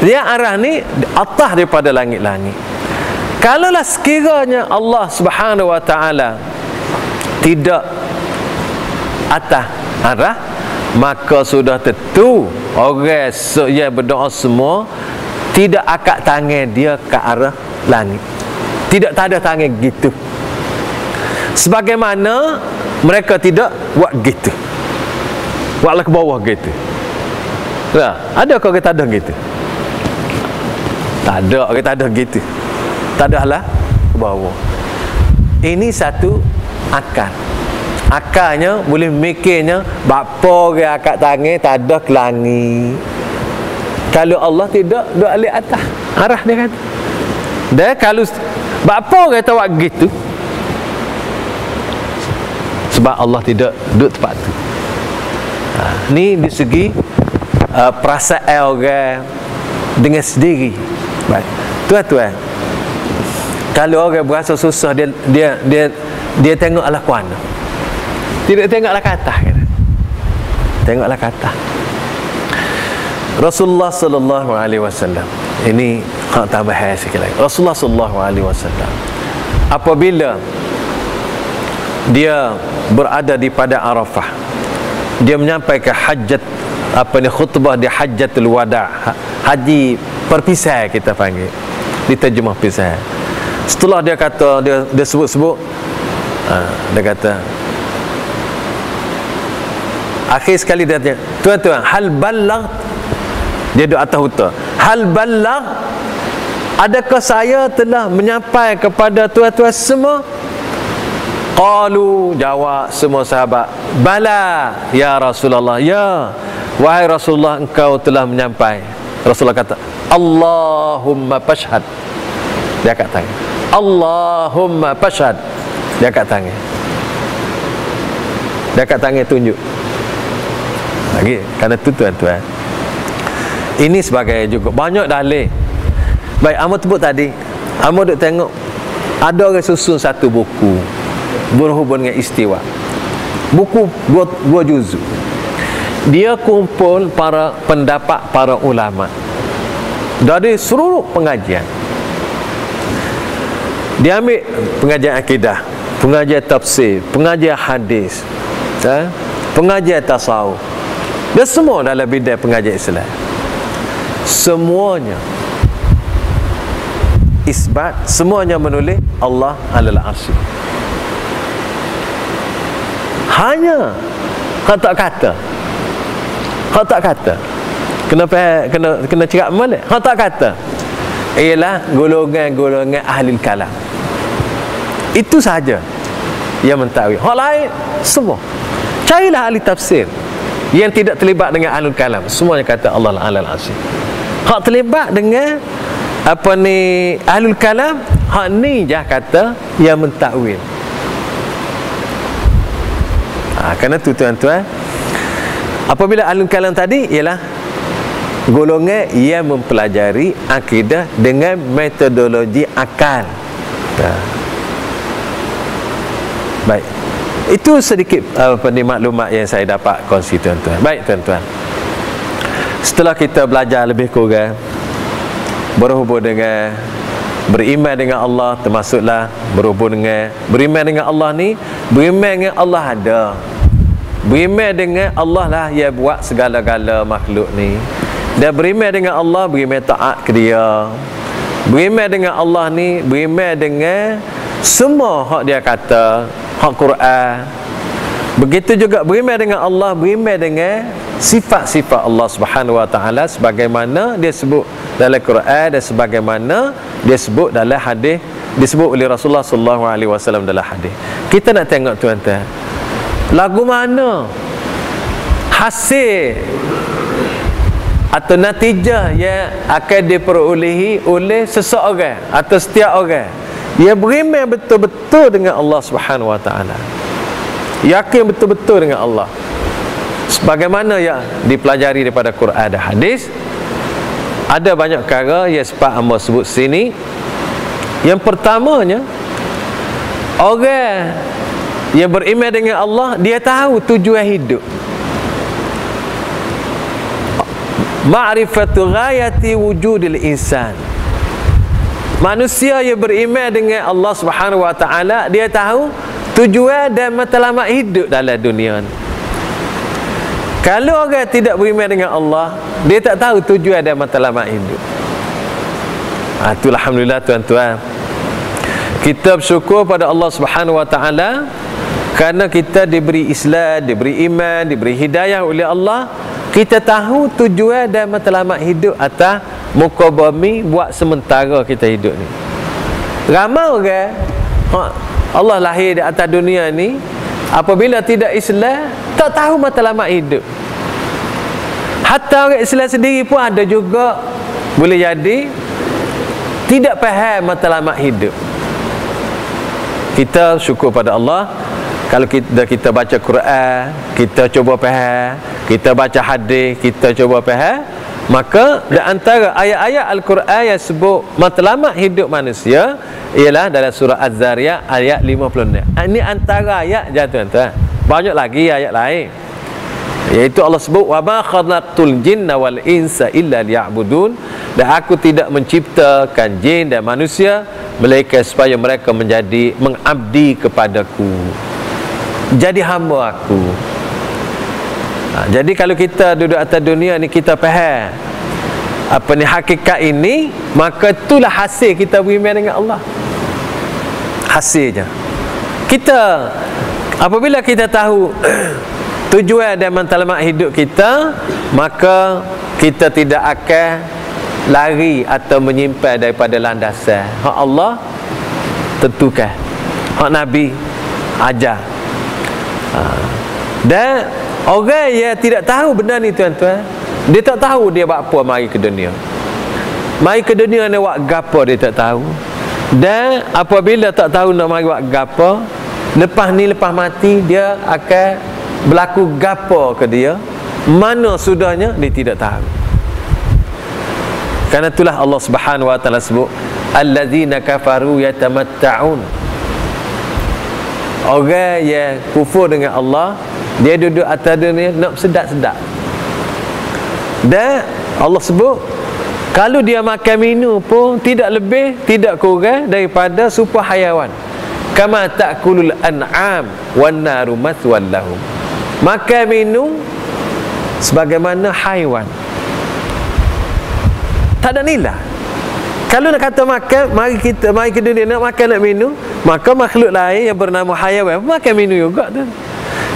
Dia arah ni atas daripada langit-langit. Kalaulah sekiranya Allah Subhanahu wa taala tidak atas arah, maka sudah tentu orang yang berdoa semua tidak akak tangan dia ke arah langit. Tidak tak ada tangan gitu. Sebagaimana mereka tidak buat gitu, buatlah ke bawah gitu. Nah, ada kau kata ada gitu? Tak ada orang tak ada gitu. Tak adalah ke bawah. Ini satu akal. Akalnya boleh mikirnya bapa orang akak tangan tak ada ke langit. Kalau Allah tidak duduk alik atas arah dia kata. Dan kalau bapa orang tak buat gitu, sebab Allah tidak duduk tempat tu. Ni di segi perasaan orang dengan sendiri. Baik. Tuan-tuan, kalau orang berasa susah, dia tengok alah kuana. Tidak tengoklah ke atas kan? Tengoklah ke atas. Rasulullah sallallahu alaihi wasallam. Ini hak tambahan sikit lagi. Rasulullah sallallahu alaihi wasallam apabila dia berada di pada Arafah, dia menyampaikan khutbah di Hajjatul Wada', haji perpisah kita panggil, diterjemah pisah. Setelah dia kata, dia sebut-sebut, dia kata, akhir sekali dia tanya, tuan-tuan, hal balagh, dia duduk atas huta, hal balagh, adakah saya telah menyampai kepada tuan-tuan semua? Qalu, jawab semua sahabat, bala ya Rasulullah, ya wahai Rasulullah, engkau telah menyampai. Rasulullah kata, Allahumma fashhad, dia angkat tangan, Allahumma fashhad, dia angkat tangan, dia angkat tangan tunjuk lagi. Kerana tu tuan-tuan, ini sebagai juga banyak dalil. Baik, Amo sebut tadi, Amo duk tengok ada orang susun satu buku berhubung dengan istiwa. Buku dua juzuk. Dia kumpul para pendapat para ulama dari seluruh pengajian. Dia ambil pengajian akidah, pengajian tafsir, pengajian hadis, pengajian tasawuf. Dia semua dalam bidang pengajian Islam. Semuanya isbat, semuanya menulis Allah alal arsy. Hanya kata-kata, kena cakap mana? Kata-kata ialah golongan-golongan ahli kalam. Itu saja yang mentakwil. Hal lain semua carilah ahli tafsir yang tidak terlibat dengan ahli kalam, semuanya kata Allah alal arsy. Hak terlibat dengan apa ni ahlul kalam, hak ni je kata yang mentakwil. Kerana tu tuan-tuan, apabila ahlul kalam tadi ialah golongan yang mempelajari akidah dengan metodologi akal. Baik, itu sedikit maklumat yang saya dapat kongsi tuan-tuan. Baik tuan-tuan, setelah kita belajar lebih kurang berhubung dengan beriman dengan Allah, termasuklah berhubung dengan beriman dengan Allah ni, beriman dengan Allah ada, beriman dengan Allah lah yang buat segala-gala makhluk ni, dan beriman dengan Allah, beriman taat ke dia. Beriman dengan Allah ni, beriman dengan semua hak dia kata, hak Quran. Begitu juga beriman dengan Allah, beriman dengan sifat-sifat Allah Subhanahu wa taala sebagaimana dia sebut dalam Quran dan sebagaimana dia sebut dalam hadis, disebut oleh Rasulullah sallallahu alaihi wasallam dalam hadis. Kita nak tengok tuan-tuan, lagu mana hasil atau natijah yang akan diperolehi oleh seseorang atau setiap orang yang beriman betul-betul dengan Allah Subhanahu wa taala, yakin betul-betul dengan Allah sebagaimana yang dipelajari daripada Quran dan hadis. Ada banyak perkara yang sebab hamba sebut sini. Yang pertamanya, orang yang beriman dengan Allah, dia tahu tujuan hidup. Ma'rifatu ghayati wujudil insan. Manusia yang beriman dengan Allah Subhanahu wa taala, dia tahu tujuan dan matlamat hidup dalam dunia ni. Kalau orang tidak beriman dengan Allah, dia tak tahu tujuan dan matlamat hidup. Itulah alhamdulillah tuan-tuan, kita bersyukur pada Allah Subhanahu wa taala kerana kita diberi Islam, diberi iman, diberi hidayah oleh Allah. Kita tahu tujuan dan matlamat hidup atas muka bumi buat sementara kita hidup ni. Ramai orang Allah lahir di atas dunia ni, apabila tidak Islam, tak tahu matlamat hidup. Hatta orang Islam sendiri pun ada juga boleh jadi tidak faham matlamat hidup. Kita syukur pada Allah kalau kita baca Quran, kita cuba faham, kita baca hadis, kita cuba faham, maka di antara ayat-ayat Al-Quran yang sebut matlamat hidup manusia ialah dalam surah Az-Zariyat ayat 56. Ini antara ayat je tuan-tuan. Banyak lagi ayat lain, iaitu Allah sebut wa ma khalaqtul jinna wal insa illa liya'budun, dan aku tidak menciptakan jin dan manusia melainkan supaya mereka menjadi mengabdi kepadaku, jadi hamba aku. Jadi kalau kita duduk atas dunia ni, kita faham hakikat ini, maka itulah hasil kita beriman dengan Allah. Hasilnya kita, apabila kita tahu tujuan dan matlamat hidup kita, maka kita tidak akan lari atau menyimpan daripada landasan hak Allah tentukan, hak Nabi ajar. Dan orang yang tidak tahu benda ni, tuan-tuan, dia tak tahu dia buat apa mari ke dunia. Mari ke dunia nak buat gapo dia tak tahu. Dan apabila tak tahu nak mari buat gapo, lepas ni, lepas mati, dia akan berlaku gapo ke dia, mana sudahnya dia tidak tahu. Karena itulah Allah Subhanahu wa taala sebut allazina kafaru yatamatta'un. Orang yang kufur dengan Allah, dia duduk atas dunia nak sedap-sedap. Dan Allah sebut kalau dia makan minum pun tidak lebih, tidak kurang daripada supah hayawan. Kama ta'kulul an'am wan naru mathwal lahum. Makan minum sebagaimana haiwan, tak ada nilai. Kalau nak kata makan, mari ke dunia nak makan nak minum, maka makhluk lain yang bernama hayawan makan minum juga tu.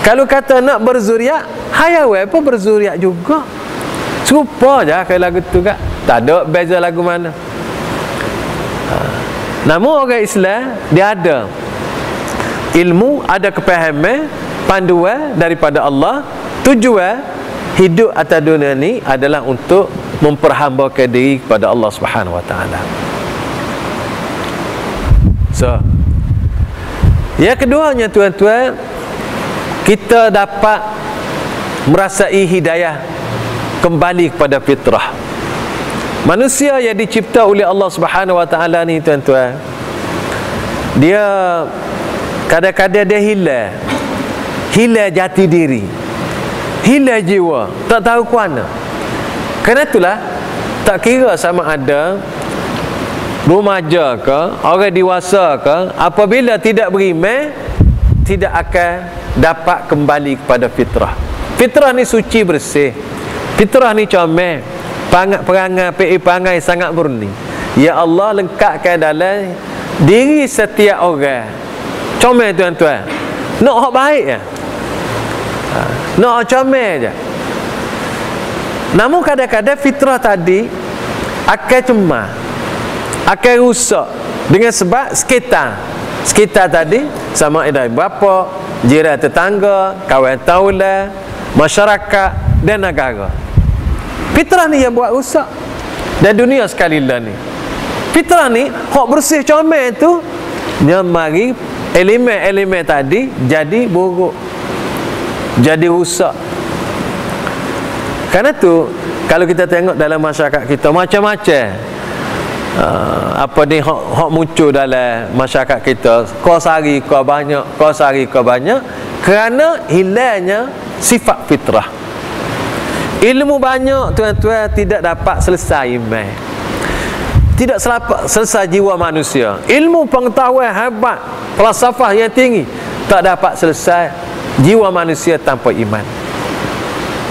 Kalau kata nak berzuriat, hayawan pun berzuriat juga. Serupa je kayak lagu tu kan. Tak ada beza lagu mana. Namun orang Islam dia ada ilmu, ada kepahaman, panduan daripada Allah. Tujuan hidup atas dunia ni adalah untuk memperhambakan diri kepada Allah Subhanahu wa taala. So, yang keduanya, tuan-tuan, kita dapat merasai hidayah kembali kepada fitrah. Manusia yang dicipta oleh Allah Subhanahu wa taala ni, tuan-tuan, dia kadang-kadang dia hilang jati diri, hilang jiwa, tak tahu ke mana. Kerana itulah tak kira sama ada remaja ke orang dewasa ke, apabila tidak beriman, tidak akan dapat kembali kepada fitrah. Fitrah ni suci bersih, fitrah ni comel, perangai sangat murni. Ya Allah lengkapkan dalam diri setiap orang comel, tuan-tuan. Nak hak baik je, nak hak comel je. Namun kadang-kadang fitrah tadi akan cemar, akan rusak dengan sebab sekitar tadi, sama ada bapa, jiran tetangga, kawan taulan, masyarakat dan negara. Fitrah ni yang buat rusak. Dan dunia sekali lah ni, fitrah ni hak bersih comel tu, dia mari elemen-elemen tadi jadi buruk, jadi rusak. Karena tu kalau kita tengok dalam masyarakat kita macam-macam apa ni hak muncul dalam masyarakat kita, kau sari kau banyak, kerana hilangnya sifat fitrah. Ilmu banyak, tuan-tuan, tidak dapat selesai iman, tidak selesai jiwa manusia. Ilmu pengetahuan hebat, falsafah yang tinggi, tak dapat selesai jiwa manusia tanpa iman.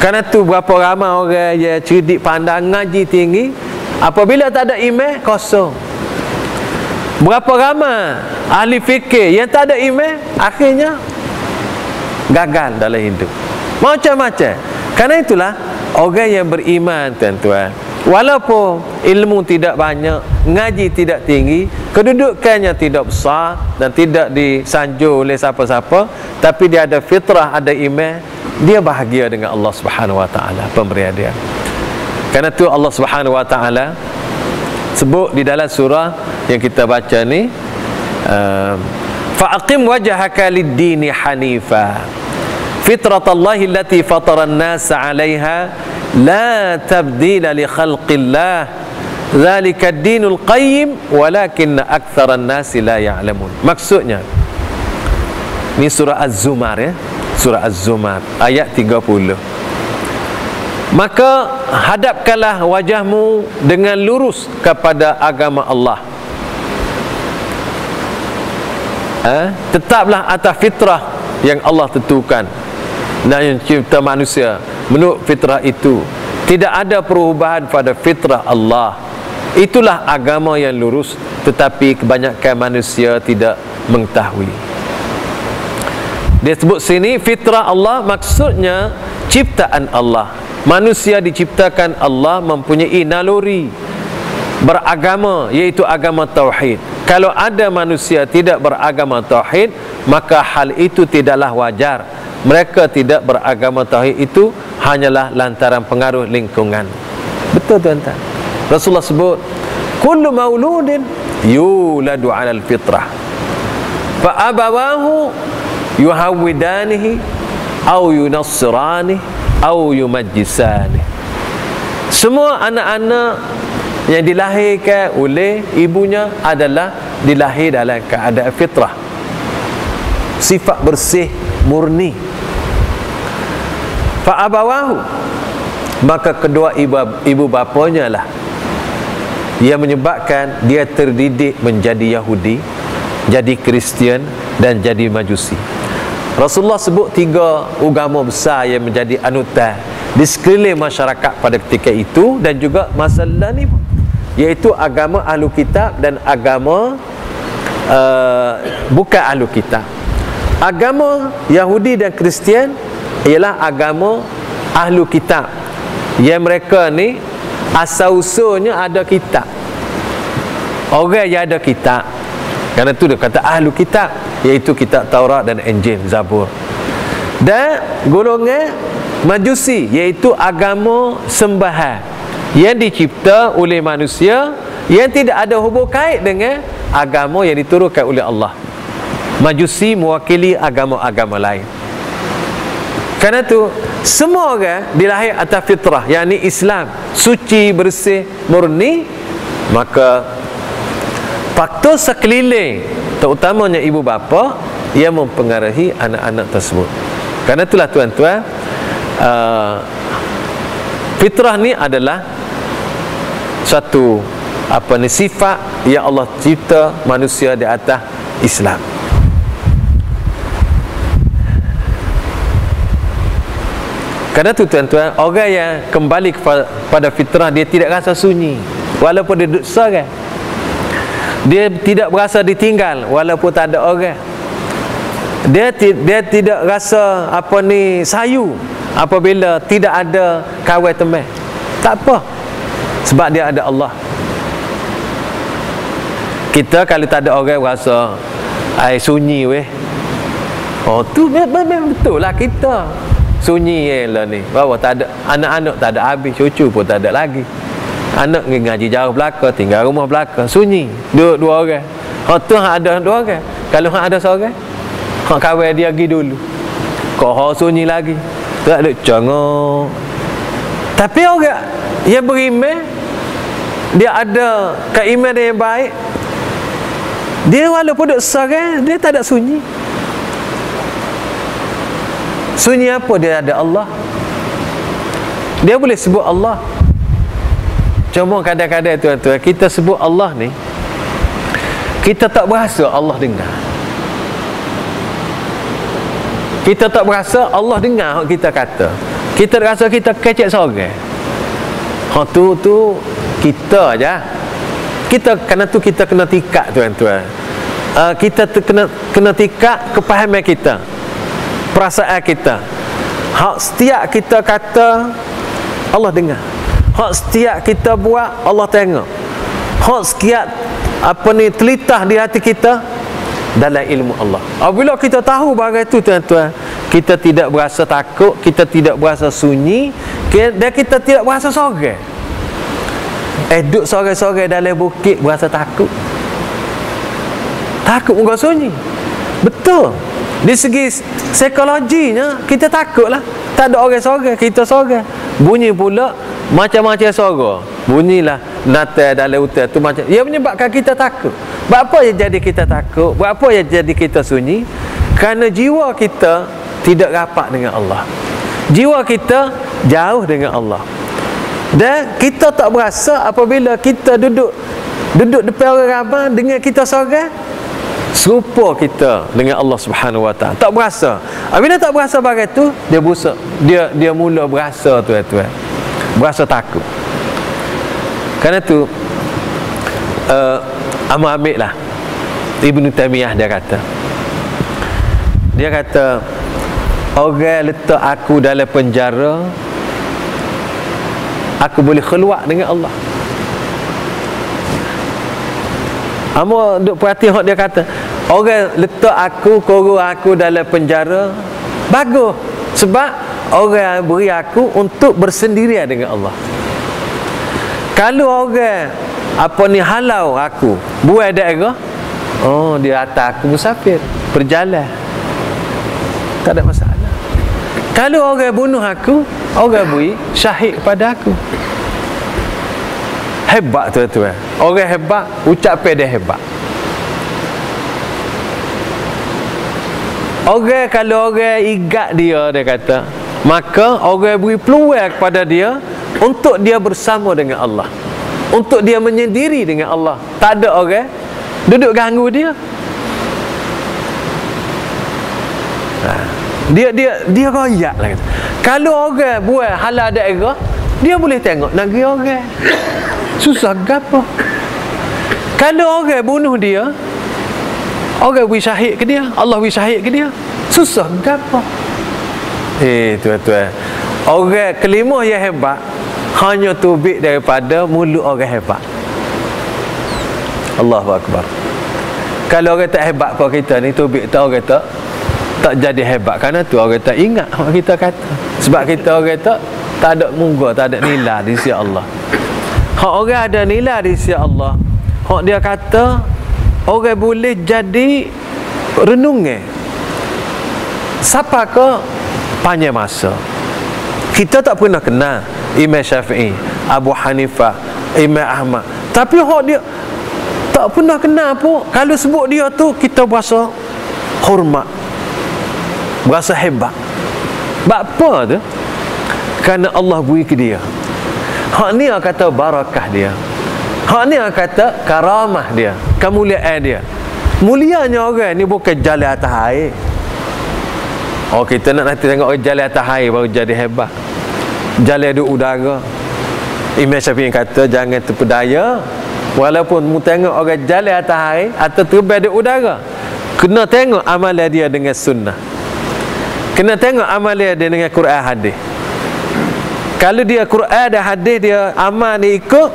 Kerana tu berapa ramai orang yang cerdik pandai, ngaji tinggi, apabila tak ada iman, kosong. Berapa ramai ahli fikir yang tak ada iman, akhirnya gagal dalam hidup. Macam-macam. Kerana itulah orang yang beriman, tuan-tuan, walaupun ilmu tidak banyak, ngaji tidak tinggi, kedudukannya tidak besar dan tidak disanjung oleh siapa-siapa, tapi dia ada fitrah, ada iman, dia bahagia dengan Allah Subhanahu wa taala, pemberian dia. Karena tu Allah Subhanahu wa taala sebut di dalam surah yang kita baca ni, fa'aqim wajhaka lid-dini hanifa fitratallahi allati fatara an-nasa 'alaiha la tabdila li khalqillah dzalika ad-dinul qayyim walakinna aktsaran nasi la ya'lamun. Maksudnya ni surah Az-Zumar, ya, surah Az-Zumar ayat 30. Maka hadapkanlah wajahmu dengan lurus kepada agama Allah. Tetaplah atas fitrah yang Allah tentukan dan yang cipta manusia menurut fitrah itu. Tidak ada perubahan pada fitrah Allah. Itulah agama yang lurus, tetapi kebanyakan manusia tidak mengetahui. Dia sebut sini fitrah Allah, maksudnya ciptaan Allah. Manusia diciptakan Allah mempunyai naluri beragama, iaitu agama tauhid. Kalau ada manusia tidak beragama tauhid, maka hal itu tidaklah wajar. Mereka tidak beragama tauhid itu hanyalah lantaran pengaruh lingkungan. Betul tuan-tuan. Rasulullah sebut, kullu mauludin yuladu 'alal fitrah fa abawahu yuhawwidanihi aw yunassiranihi aw yumajjisanihi. Semua anak-anak yang dilahirkan oleh ibunya adalah dilahir dalam keadaan fitrah, sifat bersih, murni. Fa'abawahu, maka kedua ibu bapanya lah yang menyebabkan dia terdidik menjadi Yahudi, jadi Kristian dan jadi Majusi. Rasulullah sebut 3 agama besar yang menjadi anutan di sekeliling masyarakat pada ketika itu dan juga masalah ni, iaitu agama ahlu kitab dan agama bukan ahlu kitab. Agama Yahudi dan Kristian ialah agama ahlu kitab, yang mereka ni asal-usulnya ada kitab, orang yang ada kitab. Kerana itu dia kata ahlu kitab, iaitu kitab Taurat dan Injil, Zabur. Dan golongan Majusi, iaitu agama sembahan yang dicipta oleh manusia, yang tidak ada hubung kait dengan agama yang diturunkan oleh Allah. Majusi mewakili agama-agama lain. Kerana itu semua orang dilahir atas fitrah, yakni Islam, suci, bersih, murni. Maka faktor sekeliling, terutamanya ibu bapa, yang mempengaruhi anak-anak tersebut. Kerana itulah tuan-tuan, fitrah ni adalah satu sifat yang Allah cipta manusia di atas Islam. Kerana itu tuan-tuan, orang yang kembali kepada fitrah, dia tidak rasa sunyi walaupun dia duduk seorang. Dia tidak berasa ditinggal walaupun tak ada orang. Dia tidak rasa sayu apabila tidak ada kawan teman. Tak apa, sebab dia ada Allah. Kita kalau tak ada orang rasa sunyi weh. Oh tu memang betul lah, kita sunyi lah ni. Bahawa tak ada anak-anak, tak ada habis, cucu pun tak ada lagi. Anak ngaji jauh belakang, tinggal rumah belakang, sunyi, duduk 2 orang. Tu ada 2 orang. Kalau ada seorang, kawan dia pergi dulu, kau sunyi lagi, tak ada cengok. Tapi orang yang beriman, dia ada keimanan yang baik, dia walaupun duduk seorang, dia tak ada sunyi. Sunyi apa? Dia ada Allah. Dia boleh sebut Allah. Cuma kadang-kadang tuan-tuan, kita sebut Allah ni, kita tak berasa Allah dengar. Kita tak berasa Allah dengar hak kita kata. Kita rasa kita kecek seorang. Tu kita aja. Kita kerana tu kita kena tikak tuan-tuan. Kita kena tikak kepahaman kita, perasaan kita. Hak setiap kita kata Allah dengar. Hak setiap kita buat Allah tengok. Hak setiap telitah di hati kita dalam ilmu Allah. Apabila kita tahu bahagian itu tuan-tuan, kita tidak berasa takut, kita tidak berasa sunyi, dan kita tidak berasa sorang. Duduk sorang-sorang dalam bukit berasa takut. Takut muka sunyi. Betul. Di segi psikologinya kita takutlah. Tak ada orang sorang, kita sorang. Bunyi pula macam-macam suara. Bunyilah natal dalam hutan tu macam, ia menyebabkan kita takut. Buat apa yang jadi kita takut? Buat apa yang jadi kita sunyi? Kerana jiwa kita tidak rapat dengan Allah. Jiwa kita jauh dengan Allah. Dan kita tak berasa apabila kita duduk depan orang ramai dengan kita seorang, serupa kita dengan Allah Subhanahu Wa Taala. Tak berasa. Apabila tak berasa bagai tu, dia busak. Dia mula berasa tuan-tuan. berasa takut. Kerana tu ambil lah Ibn Taymiyah dia kata orang letak aku dalam penjara, aku boleh keluar dengan Allah. Amo duk perhati hak dia kata, orang letak aku, kurung aku dalam penjara, bagus, sebab orang beri aku untuk bersendirian dengan Allah. Kalau orang halau aku, buat daerah, dia atas aku musafir, berjalan, tak ada masalah. Kalau orang bunuh aku, orang beri syahid kepada aku. Hebat tuan-tuan. Orang hebat, ucapan dia hebat. Orang, kalau orang igat dia kata, maka orang beri peluang kepada dia untuk dia bersama dengan Allah, untuk dia menyendiri dengan Allah. Tak ada orang duduk ganggu dia. Dia royak lah. Kalau orang buat halal daerah, dia boleh tengok negeri orang. Susah gapo. Kalau orang bunuh dia, orang beri syahid ke dia, Allah beri syahid ke dia, susah gapo. Tuan-tuan, orang kelima yang hebat hanya tubik daripada mulut orang hebat. Allahu Akbar. Kalau orang tak hebat apa kita ni, tubik tak, orang tak jadi hebat. Kerana tu orang tak ingat apa kita kata. Sebab kita orang tak ada muka, tak ada nilai di sisi Allah. Hak orang ada nilai di sisi Allah, hak dia kata orang boleh jadi renungan siapa ke panjang masa. Kita tak pernah kenal Imam Syafi'i, Abu Hanifah, Imam Ahmad, tapi hak dia tak pernah kenal pun. Kalau sebut dia tu, kita berasa hormat, berasa hebat. Apa tu? Kerana Allah beri ke dia. Hak ni kata barakah dia. Hak ni kata karamah dia, kemuliaan dia. Mulianya orang ni bukan jalan atas air. Kita nak nanti tengok orang jalan atas air baru jadi hebat. Jalan di udara. Imam Syafi'i kata jangan terpedaya. Walaupun mu tengok orang jalan atas air atau terbang di udara, kena tengok amalan dia dengan sunnah, kena tengok amalan dia dengan Quran hadis. Kalau dia Quran dan hadis dia amal dia ikut,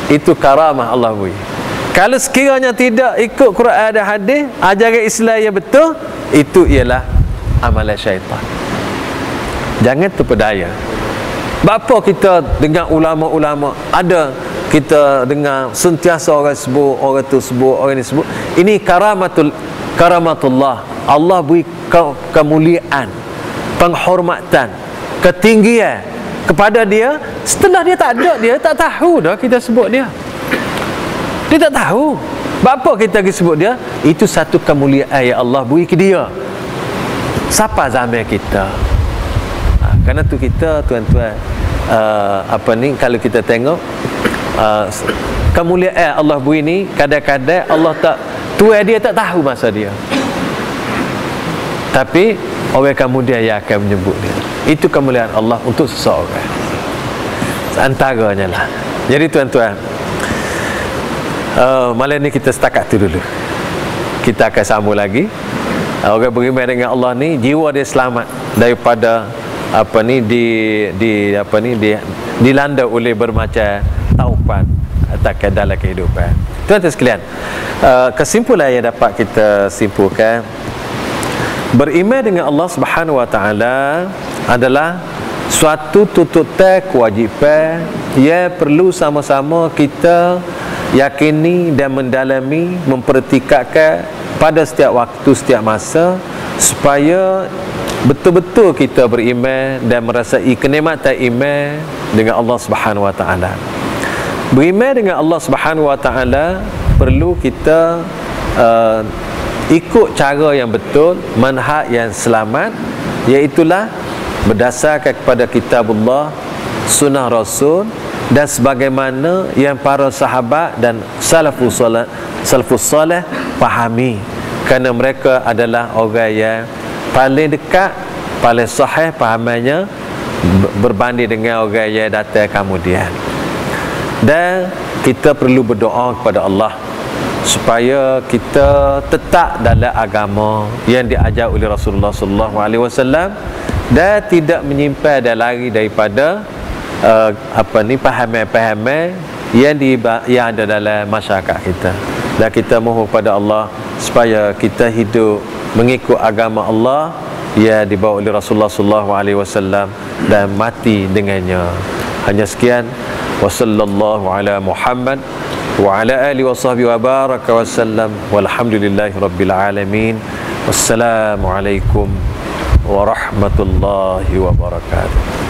itu karamah Allah beri. Kalau sekiranya tidak ikut Quran dan hadis, ajaran Islam yang betul, itu ialah amalan syaitan. Jangan terpedaya. Bapa kita dengan ulama-ulama, ada kita dengar sentiasa orang sebut, orang tu sebut, orang ni sebut, ini karamatullah. Allah beri kemuliaan, penghormatan, ketinggian kepada dia. Setelah dia tak ada, dia tak tahu dah kita sebut dia. Dia tak tahu. Bapa kita sebut dia, itu satu kemuliaan yang Allah beri ke dia. Siapa zaman kita? Kerana tu kita, tuan-tuan, kalau kita tengok kemuliaan Allah beri ni, kadang-kadang Allah tak, tuan dia tak tahu masa dia, tapi orang kemudian yang akan menyebut dia. Itu kemuliaan Allah untuk seseorang, antaranya lah. Jadi tuan-tuan, malam ni kita setakat tu dulu. Kita akan sambung lagi. Orang beriman dengan Allah ni, jiwa dia selamat daripada dilanda oleh bermacam taupan atakan dalam kehidupan. Tuan-tuan sekalian, kesimpulan yang dapat kita simpulkan, beriman dengan Allah Subhanahu Wa Taala adalah suatu tuntutan kewajipan yang perlu sama-sama kita yakini dan mendalami, mempertikatkan pada setiap waktu, setiap masa, supaya betul-betul kita beriman dan merasai kenikmatan iman dengan Allah Subhanahu Wa Taala. Beriman dengan Allah Subhanahu Wa Taala perlu kita ikut cara yang betul, manhaj yang selamat, iaitulah berdasarkan kepada kitabullah, sunnah Rasul, dan sebagaimana yang para sahabat dan salafus salih fahami, kerana mereka adalah orang yang paling dekat, paling sahih pahamannya berbanding dengan orang yang datang kemudian. Dan kita perlu berdoa kepada Allah supaya kita tetap dalam agama yang diajar oleh Rasulullah sallallahu alaihi wasallam dan tidak menyimpan dan lari daripada pahaman-pahaman yang ada dalam masyarakat kita. Dan kita mohon pada Allah supaya kita hidup mengikut agama Allah yang dibawa oleh Rasulullah sallallahu alaihi wasallam dan mati dengannya. Hanya sekian. Wa sallallahu ala Muhammad wa ala alihi wa sahbihi wa baraka wa sallam walhamdulillahi rabbil alamin. Wassalamu alaikum warahmatullahi wabarakatuh.